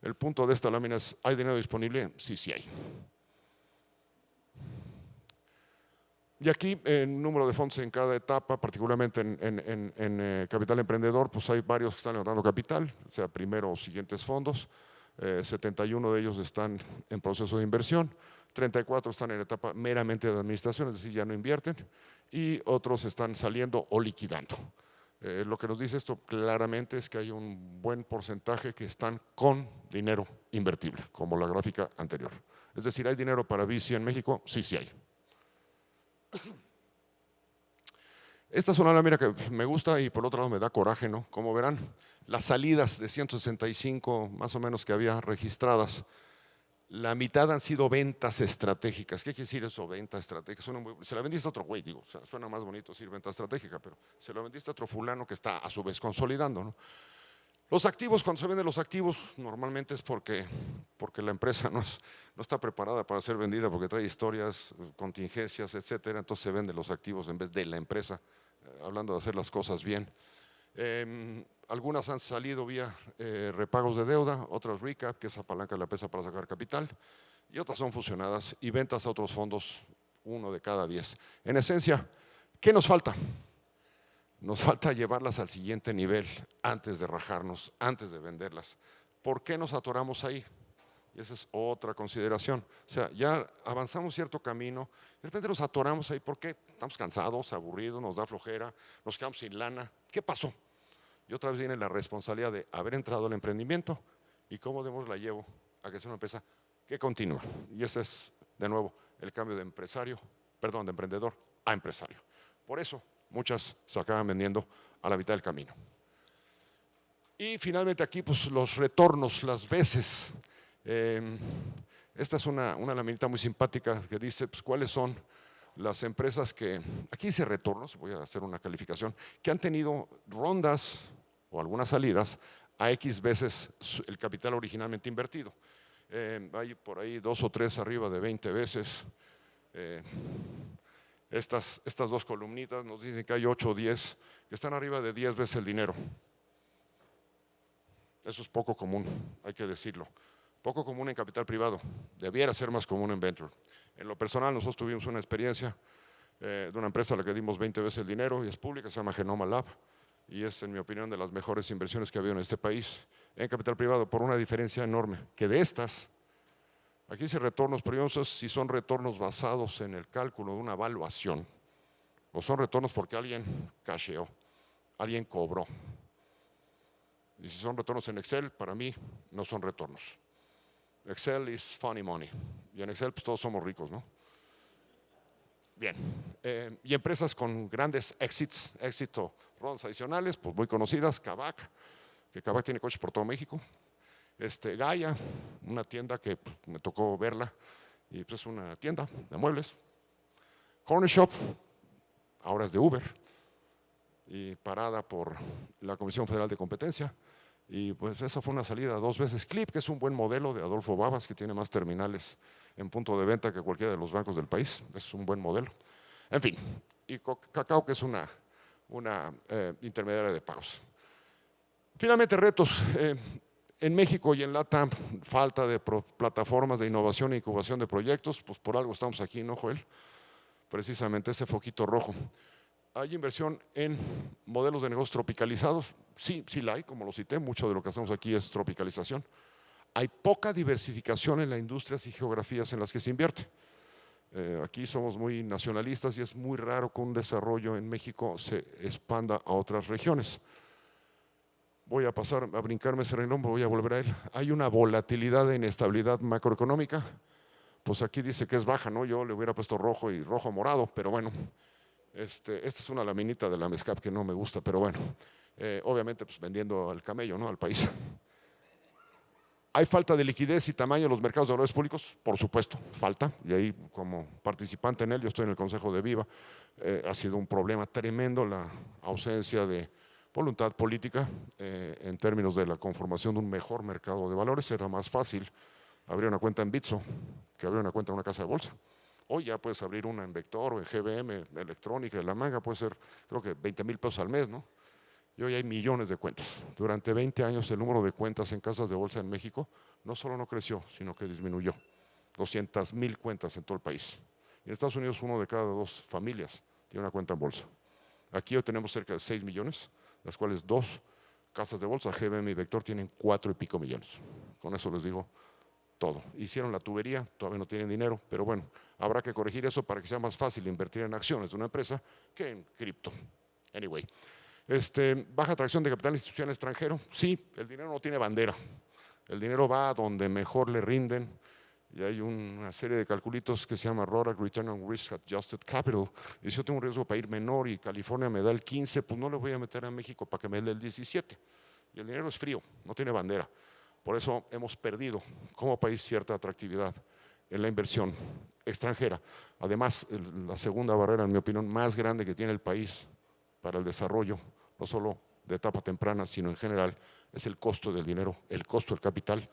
el punto de esta lámina es, ¿hay dinero disponible? Sí, sí hay. Y aquí, el número de fondos en cada etapa, particularmente en Capital Emprendedor, pues hay varios que están levantando capital, o sea, primero o siguientes fondos. 71 de ellos están en proceso de inversión, 34 están en etapa meramente de administración, es decir, ya no invierten, y otros están saliendo o liquidando. Lo que nos dice esto claramente es que hay un buen porcentaje que están con dinero invertible, como la gráfica anterior. Es decir, ¿hay dinero para VC en México? Sí, sí hay. Esta es una lámina que me gusta y por otro lado me da coraje, ¿no? Como verán, las salidas de 165 más o menos que había registradas, la mitad han sido ventas estratégicas. ¿Qué quiere decir eso, venta estratégica? Se la vendiste a otro güey, digo, o sea, suena más bonito decir venta estratégica, pero se la vendiste a otro fulano que está a su vez consolidando, ¿no? Los activos, cuando se venden los activos, normalmente es porque la empresa no está preparada para ser vendida, porque trae historias, contingencias, etcétera. Entonces se venden los activos en vez de la empresa, hablando de hacer las cosas bien. Algunas han salido vía repagos de deuda, otras recap, que es palanca de la empresa para sacar capital, y otras son fusionadas y ventas a otros fondos, 1 de cada 10. En esencia, ¿qué nos falta? Nos falta llevarlas al siguiente nivel antes de rajarnos, antes de venderlas. ¿Por qué nos atoramos ahí? Y esa es otra consideración. O sea, ya avanzamos cierto camino, de repente nos atoramos ahí porque estamos cansados, aburridos, nos da flojera, nos quedamos sin lana. ¿Qué pasó? Y otra vez viene la responsabilidad de haber entrado al emprendimiento y cómo demonios la llevo a que sea una empresa que continúa. Y ese es, de nuevo, el cambio de de emprendedor a empresario. Por eso, muchas se acaban vendiendo a la mitad del camino. Y finalmente aquí, pues los retornos, las veces. Esta es una laminita muy simpática que dice, pues, cuáles son las empresas que, aquí dice retornos, voy a hacer una calificación, que han tenido rondas o algunas salidas a X veces el capital originalmente invertido. Hay por ahí 2 o 3 arriba de 20 veces. Estas 2 columnitas nos dicen que hay 8 o 10 que están arriba de 10 veces el dinero. Eso es poco común, hay que decirlo. Poco común en capital privado, debiera ser más común en venture. En lo personal, nosotros tuvimos una experiencia de una empresa a la que dimos 20 veces el dinero y es pública, se llama Genoma Lab, y es, en mi opinión, de las mejores inversiones que ha habido en este país en capital privado, por una diferencia enorme, que de estas, aquí dice retornos, pero yo no sé si son retornos basados en el cálculo de una evaluación, o son retornos porque alguien casheó, alguien cobró. Y si son retornos en Excel, para mí no son retornos. Excel is funny money. Y en Excel pues todos somos ricos, ¿no? Bien. Y empresas con grandes éxito, rondas adicionales, pues muy conocidas, Kavak, que Kavak tiene coches por todo México. Gaia, una tienda que pues, me tocó verla, y pues es una tienda de muebles. Corner Shop, ahora es de Uber, y parada por la Comisión Federal de Competencia. Y pues esa fue una salida 2 veces. Clip, que es un buen modelo de Adolfo Babas, que tiene más terminales en punto de venta que cualquiera de los bancos del país. Es un buen modelo. En fin, y Kakao, que es una intermediaria de pagos. Finalmente, retos. En México y en LATAM, falta de plataformas de innovación e incubación de proyectos. Pues por algo estamos aquí, ¿no, Joel? Precisamente ese foquito rojo. ¿Hay inversión en modelos de negocios tropicalizados? Sí, sí la hay, como lo cité, mucho de lo que hacemos aquí es tropicalización. Hay poca diversificación en las industrias y geografías en las que se invierte. Aquí somos muy nacionalistas y es muy raro que un desarrollo en México se expanda a otras regiones. Voy a pasar a brincarme ese renglón, voy a volver a él. Hay una volatilidad e inestabilidad macroeconómica. Pues aquí dice que es baja, ¿no? Yo le hubiera puesto rojo y rojo morado, pero bueno. Esta es una laminita de la MESCAP que no me gusta, pero bueno, obviamente pues vendiendo al camello, ¿no? Al país. ¿Hay falta de liquidez y tamaño en los mercados de valores públicos? Por supuesto, falta, y ahí como participante en él, yo estoy en el Consejo de Viva, ha sido un problema tremendo la ausencia de voluntad política en términos de la conformación de un mejor mercado de valores. Era más fácil abrir una cuenta en Bitso que abrir una cuenta en una casa de bolsa. Hoy ya puedes abrir una en Vector o en GBM, electrónica, en la manga, puede ser creo que 20,000 pesos al mes, ¿no? Y hoy hay millones de cuentas. Durante 20 años el número de cuentas en casas de bolsa en México no solo no creció, sino que disminuyó. 200,000 cuentas en todo el país. Y en Estados Unidos 1 de cada 2 familias tiene una cuenta en bolsa. Aquí hoy tenemos cerca de 6 millones, las cuales 2 casas de bolsa, GBM y Vector, tienen 4 y pico millones. Con eso les digo todo. Hicieron la tubería, todavía no tienen dinero, pero bueno, habrá que corregir eso para que sea más fácil invertir en acciones de una empresa que en cripto. Anyway, baja atracción de capital institucional extranjero. Sí, el dinero no tiene bandera. El dinero va a donde mejor le rinden. Y hay una serie de calculitos que se llama RORAC, Return on Risk Adjusted Capital. Y si yo tengo un riesgo para ir menor y California me da el 15, pues no le voy a meter a México para que me dé el 17. Y el dinero es frío, no tiene bandera. Por eso hemos perdido como país cierta atractividad en la inversión extranjera. Además, la segunda barrera, en mi opinión, más grande que tiene el país para el desarrollo, no solo de etapa temprana, sino en general, es el costo del dinero, el costo del capital.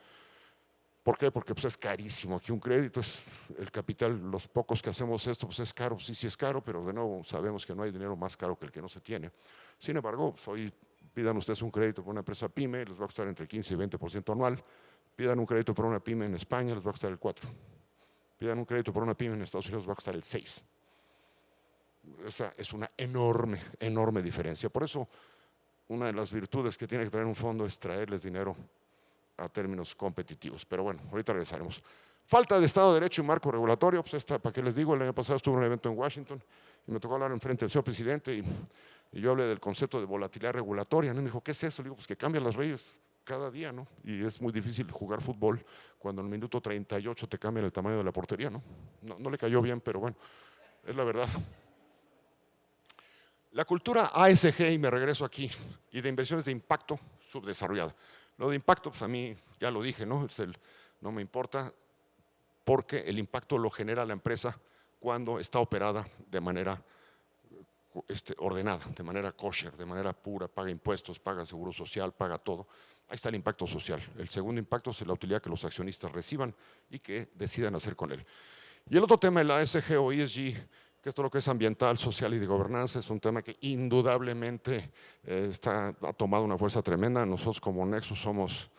¿Por qué? Porque pues, es carísimo. Aquí un crédito es el capital, los pocos que hacemos esto, pues es caro, sí es caro, pero de nuevo sabemos que no hay dinero más caro que el que no se tiene. Sin embargo, hoy pidan ustedes un crédito por una empresa pyme, les va a costar entre 15 y 20% anual. Pidan un crédito por una pyme en España, les va a costar el 4%. Pidan un crédito por una pyme en Estados Unidos, les va a costar el 6%. Esa es una enorme, enorme diferencia. Por eso, una de las virtudes que tiene que traer un fondo es traerles dinero a términos competitivos. Pero bueno, ahorita regresaremos. Falta de Estado de Derecho y marco regulatorio, pues para qué les digo, el año pasado estuve en un evento en Washington y me tocó hablar en frente del señor presidente y yo hablé del concepto de volatilidad regulatoria, ¿no? Y me dijo, ¿qué es eso? Le digo, pues que cambian las leyes cada día, ¿no? Y es muy difícil jugar fútbol cuando en el minuto 38 te cambian el tamaño de la portería, ¿no? No le cayó bien, pero bueno, es la verdad. La cultura ASG, y me regreso aquí, y de inversiones de impacto subdesarrollada. Lo de impacto, pues a mí ya lo dije, ¿no? No me importa, porque el impacto lo genera la empresa cuando está operada de manera ordenada, de manera kosher, de manera pura, paga impuestos, paga seguro social, paga todo. Ahí está el impacto social. El segundo impacto es la utilidad que los accionistas reciban y que decidan hacer con él. Y el otro tema, el ASG o ESG, que es todo lo que es ambiental, social y de gobernanza, es un tema que indudablemente ha tomado una fuerza tremenda. Nosotros como Nexus somos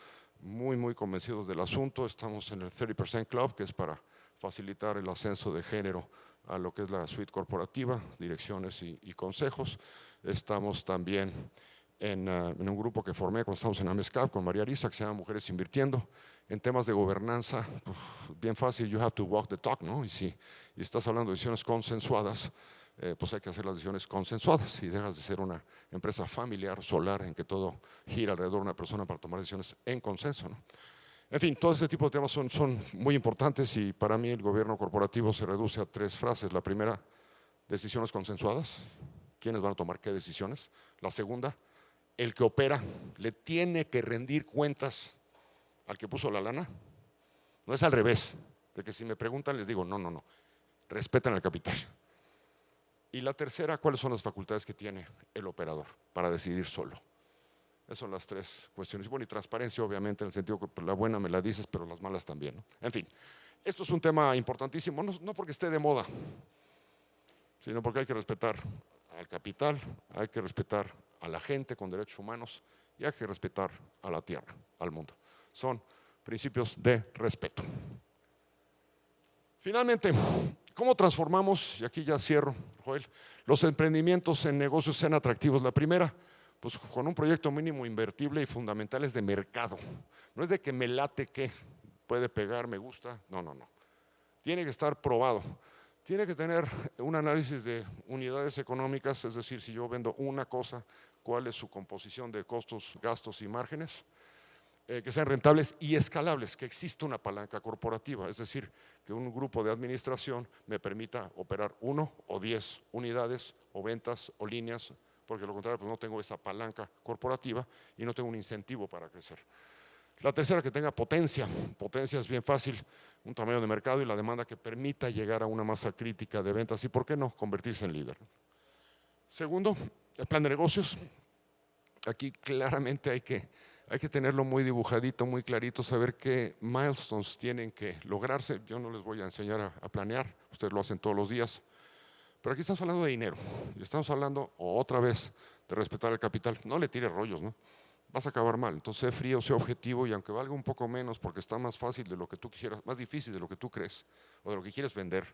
muy convencidos del asunto. Estamos en el 30% Club, que es para facilitar el ascenso de género a lo que es la suite corporativa, direcciones y consejos. Estamos también en un grupo que formé cuando estábamos en AMESCAP con María Arisa, que se llama Mujeres Invirtiendo. En temas de gobernanza, pues, bien fácil, you have to walk the talk, ¿no? Y estás hablando de decisiones consensuadas, pues hay que hacer las decisiones consensuadas y dejas de ser una empresa familiar, solar, en que todo gira alrededor de una persona para tomar decisiones en consenso, ¿no? En fin, todo ese tipo de temas son muy importantes y para mí el gobierno corporativo se reduce a 3 frases. La primera, decisiones consensuadas. ¿Quiénes van a tomar qué decisiones? La segunda, el que opera le tiene que rendir cuentas al que puso la lana. No es al revés, de que si me preguntan les digo, no, respeten al capital. Y la tercera, ¿cuáles son las facultades que tiene el operador para decidir solo? Esas son las 3 cuestiones. Bueno, y transparencia, obviamente, en el sentido que la buena me la dices, pero las malas también, ¿no? En fin, esto es un tema importantísimo, no porque esté de moda, sino porque hay que respetar al capital, hay que respetar a la gente con derechos humanos y hay que respetar a la tierra, al mundo. Son principios de respeto. Finalmente, ¿cómo transformamos, y aquí ya cierro, Joel, los emprendimientos en negocios sean atractivos? La primera, pues con un proyecto mínimo invertible y fundamentales de mercado. No es de que me late que puede pegar, me gusta, no. Tiene que estar probado. Tiene que tener un análisis de unidades económicas, es decir, si yo vendo una cosa, cuál es su composición de costos, gastos y márgenes, que sean rentables y escalables, que exista una palanca corporativa, es decir, que un grupo de administración me permita operar 1 o 10 unidades o ventas o líneas, porque de lo contrario pues no tengo esa palanca corporativa y no tengo un incentivo para crecer. La tercera, que tenga potencia. Potencia es bien fácil, un tamaño de mercado y la demanda que permita llegar a una masa crítica de ventas y, ¿por qué no?, convertirse en líder. Segundo, el plan de negocios. Aquí claramente hay que tenerlo muy dibujadito, muy clarito, saber qué milestones tienen que lograrse. Yo no les voy a enseñar a planear, ustedes lo hacen todos los días. Pero aquí estamos hablando de dinero y estamos hablando otra vez de respetar el capital. No le tires rollos, ¿no? Vas a acabar mal. Entonces, sé frío, sé objetivo y aunque valga un poco menos porque está más fácil de lo que tú quisieras, más difícil de lo que tú crees o de lo que quieres vender,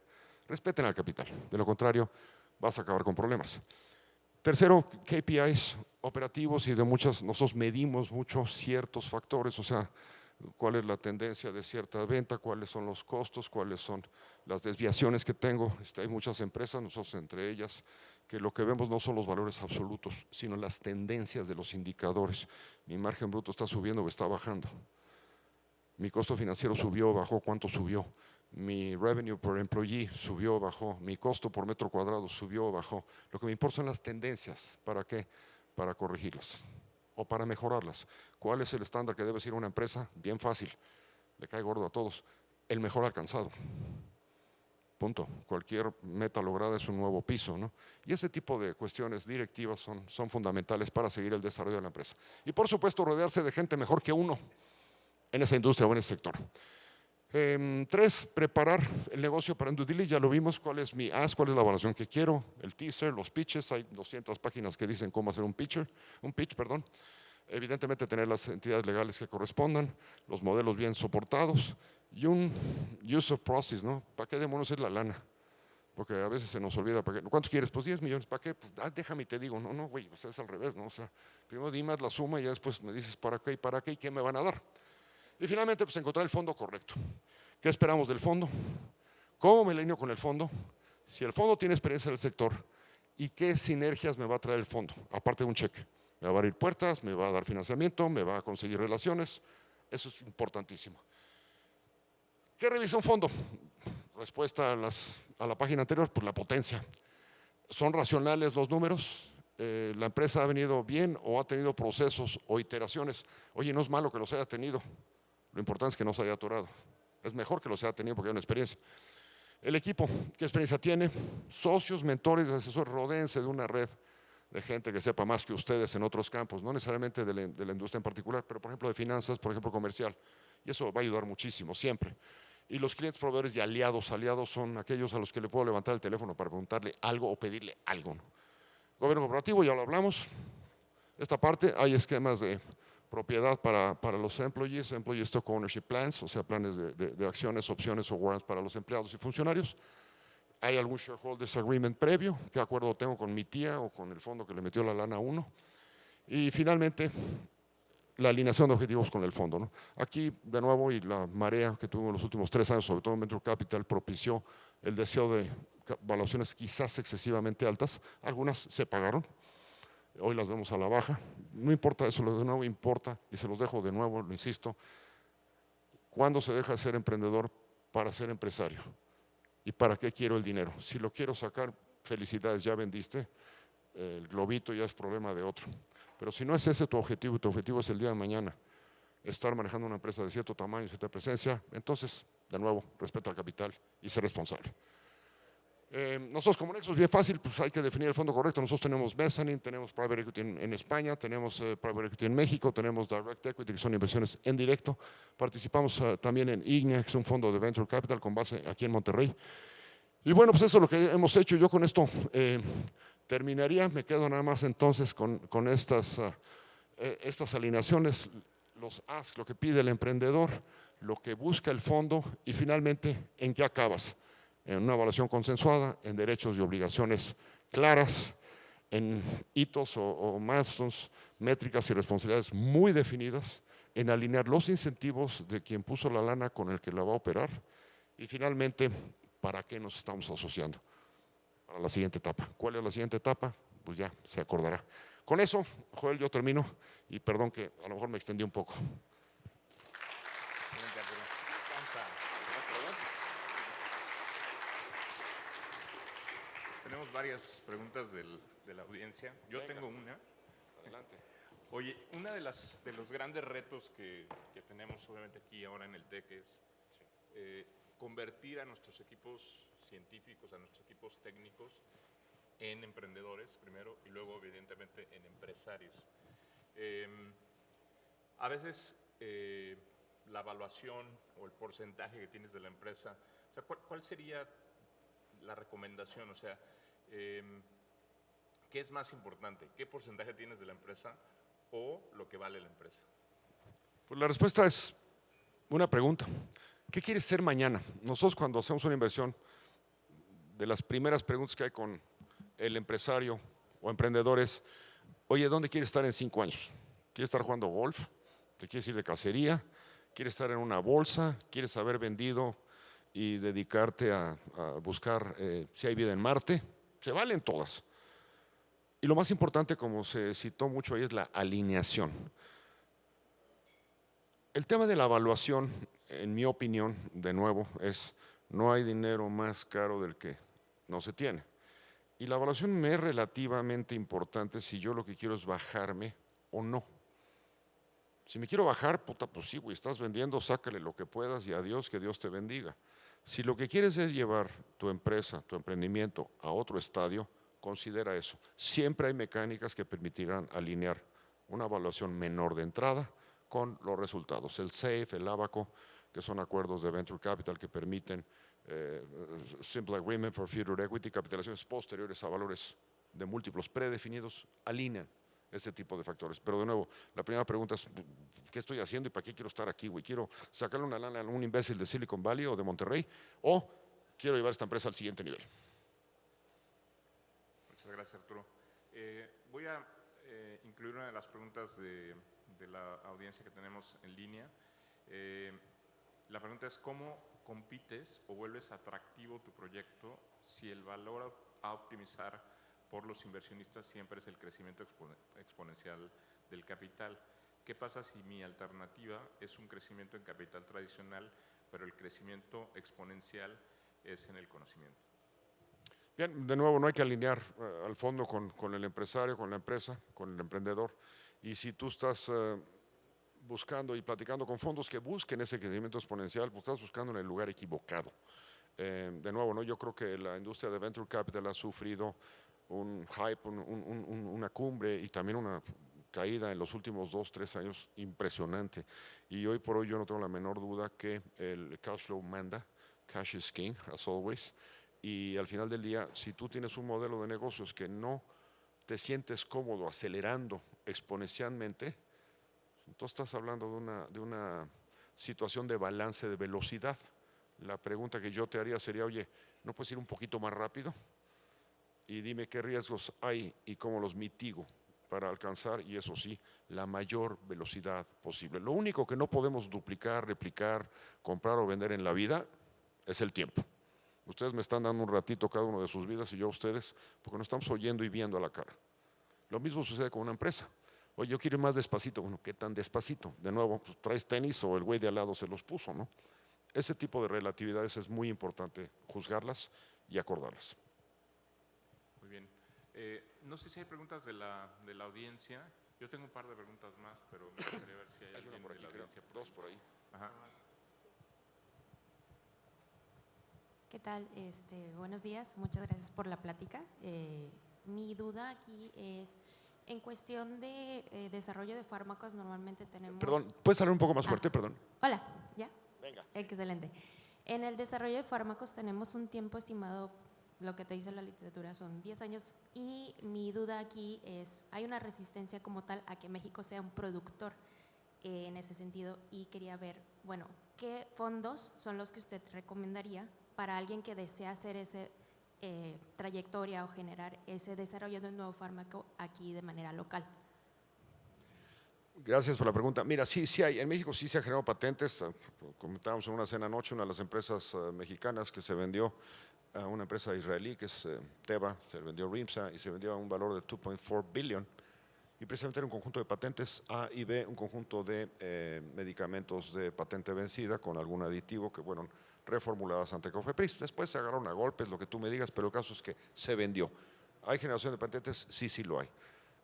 respeten al capital. De lo contrario, vas a acabar con problemas. Tercero, KPIs operativos y de muchas, nosotros medimos mucho ciertos factores, o sea, cuál es la tendencia de cierta venta, cuáles son los costos, cuáles son las desviaciones que tengo. Hay muchas empresas, nosotros entre ellas, que lo que vemos no son los valores absolutos, sino las tendencias de los indicadores. Mi margen bruto está subiendo o está bajando. Mi costo financiero subió o bajó, ¿cuánto subió? Mi revenue per employee subió o bajó. Mi costo por metro cuadrado subió o bajó. Lo que me importa son las tendencias. ¿Para qué? Para corregirlas o para mejorarlas. ¿Cuál es el estándar que debe ser una empresa? Bien fácil, le cae gordo a todos. El mejor alcanzado. Punto. Cualquier meta lograda es un nuevo piso, ¿no? Y ese tipo de cuestiones directivas son fundamentales para seguir el desarrollo de la empresa. Y por supuesto, rodearse de gente mejor que uno en esa industria o en ese sector. 3, preparar el negocio para un due diligence. Ya lo vimos, cuál es mi ask, cuál es la evaluación que quiero, el teaser, los pitches. Hay 200 páginas que dicen cómo hacer un pitch. Evidentemente tener las entidades legales que correspondan, los modelos bien soportados y un use of process, ¿no? ¿Para qué demonios es la lana? Porque a veces se nos olvida, ¿cuántos quieres? Pues 10 millones, ¿para qué? Pues déjame y te digo, no, pues es al revés, ¿no? O sea, primero dime la suma y ya después me dices para qué y qué me van a dar. Y finalmente, pues encontrar el fondo correcto. ¿Qué esperamos del fondo? ¿Cómo me alineo con el fondo? Si el fondo tiene experiencia en el sector, ¿y qué sinergias me va a traer el fondo? Aparte de un cheque. Me va a abrir puertas, me va a dar financiamiento, me va a conseguir relaciones. Eso es importantísimo. ¿Qué revisa un fondo? Respuesta a la página anterior, pues la potencia. ¿Son racionales los números? ¿La empresa ha venido bien o ha tenido procesos o iteraciones? Oye, no es malo que los haya tenido. Lo importante es que no se haya atorado. Es mejor que los haya tenido porque hay una experiencia. El equipo, ¿qué experiencia tiene? Socios, mentores, asesores, rodéense de una red de gente que sepa más que ustedes en otros campos, no necesariamente de la industria en particular, pero por ejemplo de finanzas, por ejemplo comercial. Y eso va a ayudar muchísimo, siempre. Y los clientes, proveedores y aliados. Aliados son aquellos a los que le puedo levantar el teléfono para preguntarle algo o pedirle algo, ¿no? Gobierno corporativo, ya lo hablamos. Esta parte, hay esquemas de propiedad para los employee stock ownership plans, o sea, planes de acciones, opciones o warrants para los empleados y funcionarios. ¿Hay algún shareholders agreement previo? ¿Qué acuerdo tengo con mi tía o con el fondo que le metió la lana a uno? Y finalmente, la alineación de objetivos con el fondo, ¿no? Aquí, de nuevo, y la marea que tuvimos en los últimos 3 años, sobre todo en Venture Capital, propició el deseo de valuaciones quizás excesivamente altas. Algunas se pagaron, hoy las vemos a la baja. No importa eso, de nuevo importa, y se los dejo de nuevo, lo insisto, ¿cuándo se deja de ser emprendedor para ser empresario? ¿Y para qué quiero el dinero? Si lo quiero sacar, felicidades, ya vendiste, el globito ya es problema de otro. Pero si no es ese tu objetivo, y tu objetivo es el día de mañana, estar manejando una empresa de cierto tamaño, cierta presencia, entonces, de nuevo, respeta al capital y ser responsable. Nosotros como Nexus, bien fácil, pues hay que definir el fondo correcto. Nosotros tenemos Mezzanine, tenemos Private Equity en España, tenemos Private Equity en México, tenemos Direct Equity, que son inversiones en directo. Participamos también en IGNIA, que es un fondo de Venture Capital con base aquí en Monterrey. Y bueno, pues eso es lo que hemos hecho. Yo con esto terminaría, me quedo nada más entonces con estas alineaciones, los ask, lo que pide el emprendedor, lo que busca el fondo y finalmente, ¿en qué acabas? En una evaluación consensuada, en derechos y obligaciones claras, en hitos o milestones, métricas y responsabilidades muy definidas, en alinear los incentivos de quien puso la lana con el que la va a operar y finalmente, ¿para qué nos estamos asociando? Para la siguiente etapa. ¿Cuál es la siguiente etapa? Pues ya se acordará. Con eso, Joel, yo termino y perdón que a lo mejor me extendí un poco. Tenemos varias preguntas de la audiencia. Yo tengo una. Adelante. Oye, uno de los grandes retos que tenemos obviamente aquí ahora en el TEC es convertir a nuestros equipos científicos, a nuestros equipos técnicos en emprendedores primero y luego evidentemente en empresarios. A veces la evaluación o el porcentaje que tienes de la empresa, o sea, ¿cuál sería la recomendación? O sea, ¿qué es más importante? ¿Qué porcentaje tienes de la empresa o lo que vale la empresa? Pues la respuesta es una pregunta. ¿Qué quieres ser mañana? Nosotros cuando hacemos una inversión, de las primeras preguntas que hay con el empresario o emprendedor es, oye, ¿dónde quieres estar en 5 años? ¿Quieres estar jugando golf? ¿Te quieres ir de cacería? ¿Quieres estar en una bolsa? ¿Quieres haber vendido y dedicarte a buscar si hay vida en Marte? Se valen todas. Y lo más importante, como se citó mucho ahí, es la alineación. El tema de la evaluación, en mi opinión, de nuevo, es no hay dinero más caro del que no se tiene. Y la evaluación me es relativamente importante si yo lo que quiero es bajarme o no. Si me quiero bajar, puta, pues sí, güey, estás vendiendo, sácale lo que puedas y adiós, que Dios te bendiga. Si lo que quieres es llevar tu empresa, tu emprendimiento a otro estadio, considera eso. Siempre hay mecánicas que permitirán alinear una evaluación menor de entrada con los resultados. El SAFE, el ABACO, que son acuerdos de Venture Capital que permiten Simple Agreement for Future Equity, capitalizaciones posteriores a valores de múltiplos predefinidos, alinean ese tipo de factores. Pero de nuevo, la primera pregunta es, ¿qué estoy haciendo y para qué quiero estar aquí, güey? ¿Quiero sacarle una lana a un imbécil de Silicon Valley o de Monterrey? ¿O quiero llevar esta empresa al siguiente nivel? Muchas gracias, Arturo. Voy a incluir una de las preguntas de la audiencia que tenemos en línea. La pregunta es, ¿cómo compites o vuelves atractivo tu proyecto si el valor a optimizar por los inversionistas siempre es el crecimiento exponencial del capital? ¿Qué pasa si mi alternativa es un crecimiento en capital tradicional, pero el crecimiento exponencial es en el conocimiento? Bien, de nuevo, no hay que alinear al fondo con el empresario, con la empresa, con el emprendedor. Y si tú estás buscando y platicando con fondos que busquen ese crecimiento exponencial, pues estás buscando en el lugar equivocado. De nuevo, ¿no? Yo creo que la industria de Venture Capital ha sufrido un hype, una cumbre y también una caída en los últimos 2, 3 años impresionante. Y hoy por hoy yo no tengo la menor duda que el cash flow manda, cash is king, as always. Y al final del día, si tú tienes un modelo de negocios que no te sientes cómodo acelerando exponencialmente, entonces estás hablando de una situación de balance de velocidad. La pregunta que yo te haría sería, oye, ¿no puedes ir un poquito más rápido? Y dime qué riesgos hay y cómo los mitigo para alcanzar, y eso sí, la mayor velocidad posible. Lo único que no podemos duplicar, replicar, comprar o vender en la vida es el tiempo. Ustedes me están dando un ratito cada uno de sus vidas y yo a ustedes, porque nos estamos oyendo y viendo a la cara. Lo mismo sucede con una empresa. Oye, yo quiero ir más despacito. Bueno, ¿qué tan despacito? De nuevo, pues, traes tenis o el güey de al lado se los puso, ¿no? Ese tipo de relatividades es muy importante juzgarlas y acordarlas. Muy bien. No sé si hay preguntas de la audiencia. Yo tengo un par de preguntas más, pero me gustaría ver si hay alguien Por aquí, de la audiencia. dos por ahí. Ajá. ¿Qué tal? Buenos días, muchas gracias por la plática. Mi duda aquí es, en cuestión de desarrollo de fármacos, normalmente tenemos… Perdón, ¿puedes hablar un poco más fuerte? Perdón. Hola, ¿ya? Venga. Excelente. En el desarrollo de fármacos tenemos un tiempo estimado, lo que te dice la literatura son 10 años, y mi duda aquí es, ¿hay una resistencia como tal a que México sea un productor en ese sentido? Y quería ver, bueno, ¿qué fondos son los que usted recomendaría para alguien que desea hacer esa trayectoria o generar ese desarrollo de un nuevo fármaco aquí de manera local? Gracias por la pregunta. Mira, sí hay. En México sí se han generado patentes. Comentábamos en una cena anoche, una de las empresas mexicanas que se vendió a una empresa israelí que es Teva, se le vendió Rimsa y se vendió a un valor de 2.4 billion. Y precisamente era un conjunto de patentes A y B, un conjunto de medicamentos de patente vencida con algún aditivo que fueron reformuladas ante Cofepris. Después se agarraron a golpes, lo que tú me digas, pero el caso es que se vendió. ¿Hay generación de patentes? Sí lo hay.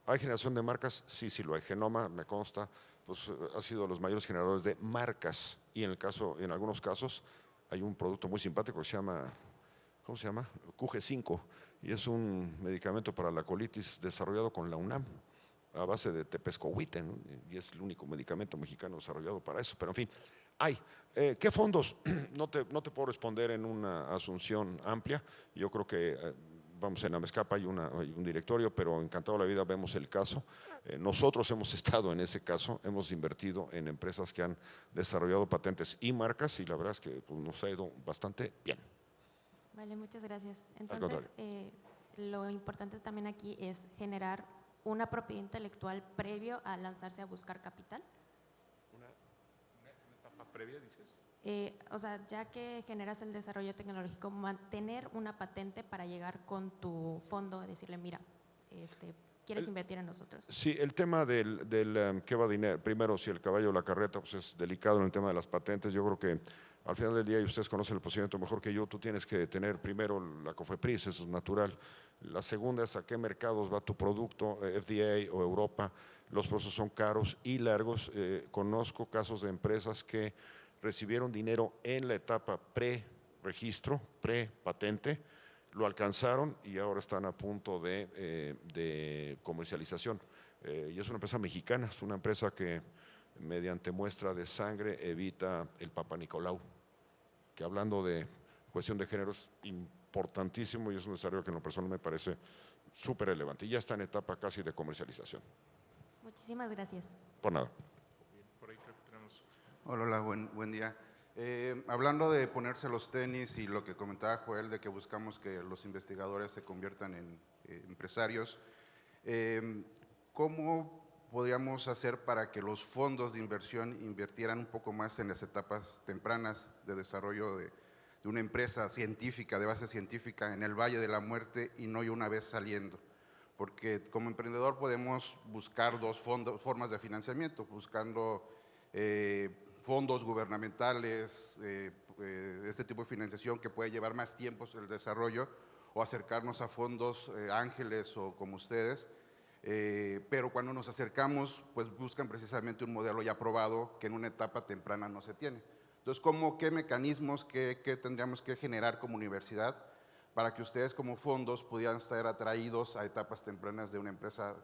¿Hay generación de marcas? Sí lo hay. Genoma, me consta, pues ha sido de los mayores generadores de marcas y en algunos casos hay un producto muy simpático que se llama, ¿cómo se llama? QG5, y es un medicamento para la colitis desarrollado con la UNAM a base de tepescohuite, ¿no? Y es el único medicamento mexicano desarrollado para eso, pero en fin, hay. ¿Qué fondos? No te puedo responder en una asunción amplia. Yo creo que vamos, en Amescapa hay un directorio, pero encantado de la vida vemos el caso. Nosotros hemos estado en ese caso, hemos invertido en empresas que han desarrollado patentes y marcas y la verdad es que pues, nos ha ido bastante bien. Vale, muchas gracias. Entonces, lo importante también aquí es generar una propiedad intelectual previo a lanzarse a buscar capital. ¿Una etapa previa, dices? O sea, ya que generas el desarrollo tecnológico, mantener una patente para llegar con tu fondo, decirle, mira, ¿quieres invertir en nosotros? Sí, el tema del qué va dinero, primero si el caballo o la carreta, pues es delicado en el tema de las patentes. Yo creo que al final del día, y ustedes conocen el procedimiento mejor que yo, tú tienes que tener primero la COFEPRIS, eso es natural. La segunda es a qué mercados va tu producto, FDA o Europa. Los procesos son caros y largos. Conozco casos de empresas que recibieron dinero en la etapa pre-registro, pre-patente, lo alcanzaron y ahora están a punto de comercialización. Y es una empresa mexicana, es una empresa que mediante muestra de sangre evita el Papa Nicolau, que hablando de cuestión de género es importantísimo y es un desarrollo que en lo personal me parece súper relevante. Y ya está en etapa casi de comercialización. Muchísimas gracias. Por nada. Por ahí creo que tenemos… Hola, buen día. Hablando de ponerse los tenis y lo que comentaba Joel, de que buscamos que los investigadores se conviertan en empresarios, ¿cómo podríamos hacer para que los fondos de inversión invirtieran un poco más en las etapas tempranas de desarrollo de una empresa científica, de base científica, en el Valle de la Muerte y no una vez saliendo? Porque como emprendedor podemos buscar dos formas de financiamiento, buscando fondos gubernamentales, este tipo de financiación que puede llevar más tiempo el desarrollo, o acercarnos a fondos ángeles o como ustedes, pero cuando nos acercamos, pues buscan precisamente un modelo ya probado que en una etapa temprana no se tiene. Entonces, ¿qué mecanismos, qué tendríamos que generar como universidad para que ustedes como fondos pudieran estar atraídos a etapas tempranas de una empresa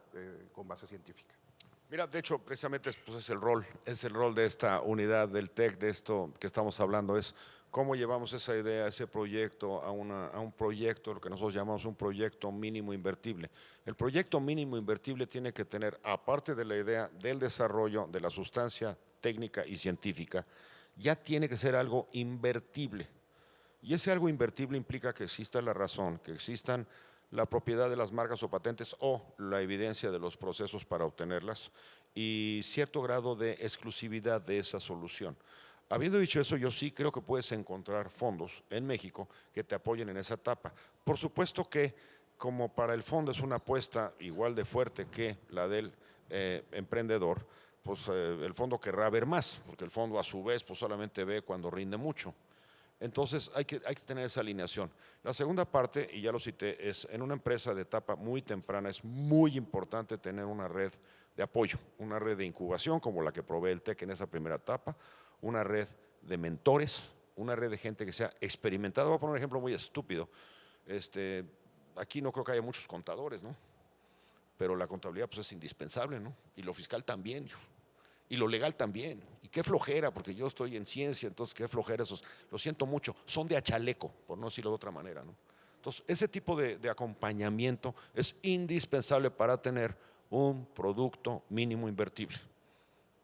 con base científica? Mira, de hecho, precisamente pues, es el rol de esta unidad del TEC, de esto que estamos hablando, es cómo llevamos esa idea, ese proyecto a un proyecto, lo que nosotros llamamos un proyecto mínimo invertible. El proyecto mínimo invertible tiene que tener, aparte de la idea del desarrollo de la sustancia técnica y científica, ya tiene que ser algo invertible. Y ese algo invertible implica que exista la razón, que existan la propiedad de las marcas o patentes o la evidencia de los procesos para obtenerlas y cierto grado de exclusividad de esa solución. Habiendo dicho eso, yo sí creo que puedes encontrar fondos en México que te apoyen en esa etapa. Por supuesto que como para el fondo es una apuesta igual de fuerte que la del emprendedor, pues el fondo querrá ver más, porque el fondo a su vez pues solamente ve cuando rinde mucho. Entonces hay que tener esa alineación. La segunda parte, y ya lo cité, es en una empresa de etapa muy temprana es muy importante tener una red de apoyo, una red de incubación como la que provee el TEC en esa primera etapa, una red de mentores, una red de gente que sea experimentada. Voy a poner un ejemplo muy estúpido. Aquí no creo que haya muchos contadores, ¿no? Pero la contabilidad pues es indispensable, ¿no? Y lo fiscal también, hijo. Y lo legal también. Y qué flojera, porque yo estoy en ciencia, entonces qué flojera esos. Lo siento mucho, son de a chaleco, por no decirlo de otra manera, ¿no? Entonces, ese tipo de acompañamiento es indispensable para tener un producto mínimo invertible.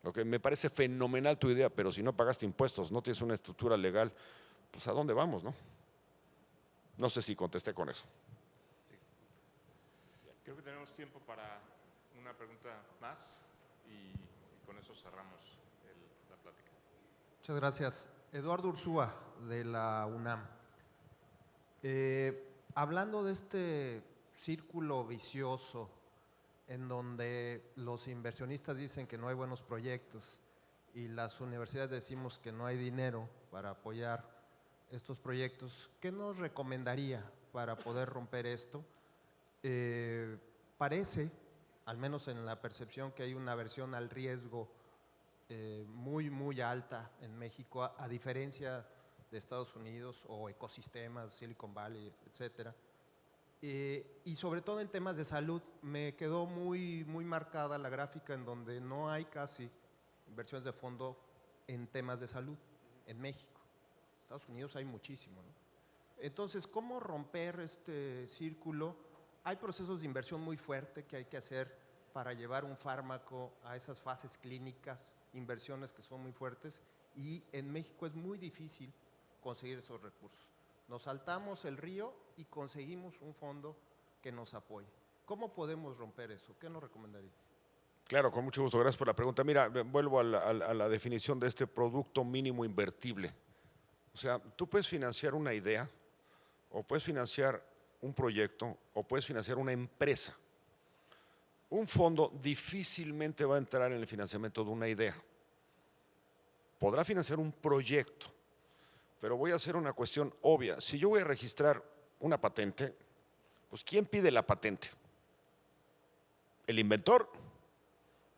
Okay, me parece fenomenal tu idea, pero si no pagaste impuestos, no tienes una estructura legal, pues ¿a dónde vamos, no? No sé si contesté con eso. Sí. Creo que tenemos tiempo para una pregunta más y con eso cerramos la plática. Muchas gracias. Eduardo Ursúa, de la UNAM. Hablando de este círculo vicioso en donde los inversionistas dicen que no hay buenos proyectos y las universidades decimos que no hay dinero para apoyar estos proyectos, ¿qué nos recomendaría para poder romper esto? Parece, al menos en la percepción, que hay una aversión al riesgo muy alta en México, a diferencia de Estados Unidos o ecosistemas, Silicon Valley, etcétera. Y sobre todo en temas de salud, me quedó muy marcada la gráfica en donde no hay casi inversiones de fondo en temas de salud en México. En Estados Unidos hay muchísimo, ¿no? Entonces, ¿cómo romper este círculo? Hay procesos de inversión muy fuertes que hay que hacer para llevar un fármaco a esas fases clínicas, inversiones que son muy fuertes, y en México es muy difícil conseguir esos recursos. Nos saltamos el río y conseguimos un fondo que nos apoye. ¿Cómo podemos romper eso? ¿Qué nos recomendaría? Claro, con mucho gusto. Gracias por la pregunta. Mira, vuelvo a la definición de este producto mínimo invertible. O sea, tú puedes financiar una idea, o puedes financiar un proyecto, o puedes financiar una empresa. Un fondo difícilmente va a entrar en el financiamiento de una idea. Podrá financiar un proyecto, pero voy a hacer una cuestión obvia. Si yo voy a registrar una patente, pues ¿quién pide la patente? ¿El inventor?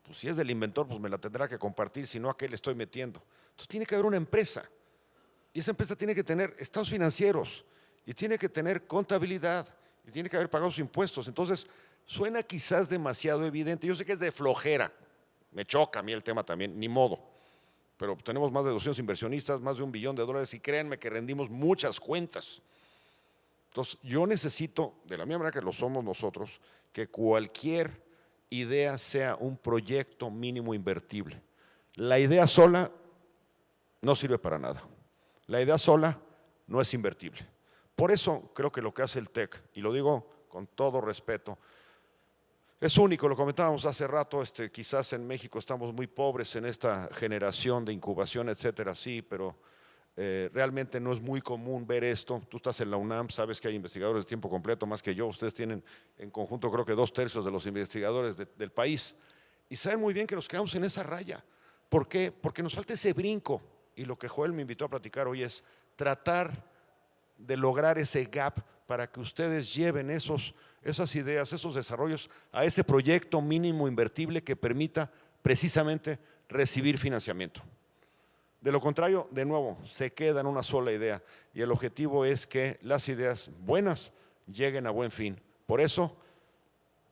Pues si es del inventor, pues me la tendrá que compartir, si no, ¿a qué le estoy metiendo? Entonces tiene que haber una empresa, y esa empresa tiene que tener estados financieros, y tiene que tener contabilidad, y tiene que haber pagado sus impuestos. Entonces, suena quizás demasiado evidente, yo sé que es de flojera, me choca a mí el tema también, ni modo, pero tenemos más de 200 inversionistas, más de $1 billón, y créanme que rendimos muchas cuentas. Entonces, yo necesito, de la misma manera que lo somos nosotros, que cualquier idea sea un proyecto mínimo invertible. La idea sola no sirve para nada. La idea sola no es invertible. Por eso creo que lo que hace el TEC, y lo digo con todo respeto, Es único, lo comentábamos hace rato, quizás en México estamos muy pobres en esta generación de incubación, etcétera, sí, pero realmente no es muy común ver esto. Tú estás en la UNAM, sabes que hay investigadores de tiempo completo más que yo, ustedes tienen en conjunto creo que 2/3 de los investigadores del país, y saben muy bien que nos quedamos en esa raya. ¿Por qué? Porque nos falta ese brinco, y lo que Joel me invitó a platicar hoy es tratar de lograr ese gap para que ustedes lleven esas ideas, esos desarrollos a ese proyecto mínimo invertible que permita precisamente recibir financiamiento. De lo contrario, de nuevo, se queda en una sola idea y el objetivo es que las ideas buenas lleguen a buen fin. Por eso,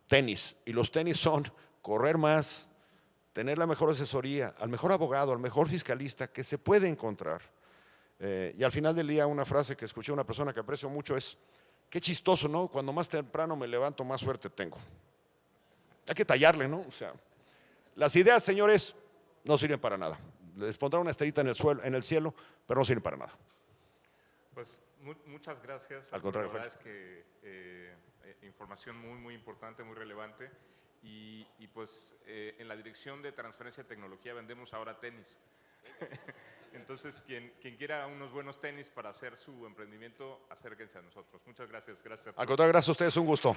tenis. Y los tenis son correr más, tener la mejor asesoría, al mejor abogado, al mejor fiscalista que se puede encontrar. Y al final del día, una frase que escuché de una persona que aprecio mucho es: qué chistoso, ¿no? Cuando más temprano me levanto, más suerte tengo. Hay que tallarle, ¿no? O sea, las ideas, señores, no sirven para nada. Les pondrán una estrellita en el cielo, pero no sirven para nada. Pues muchas gracias. Al contrario, la verdad es que información muy importante, muy relevante. Y pues en la dirección de transferencia de tecnología vendemos ahora tenis. Entonces, quien quiera unos buenos tenis para hacer su emprendimiento, acérquense a nosotros. Muchas gracias. Gracias a todos. Al contrario, gracias a ustedes, un gusto.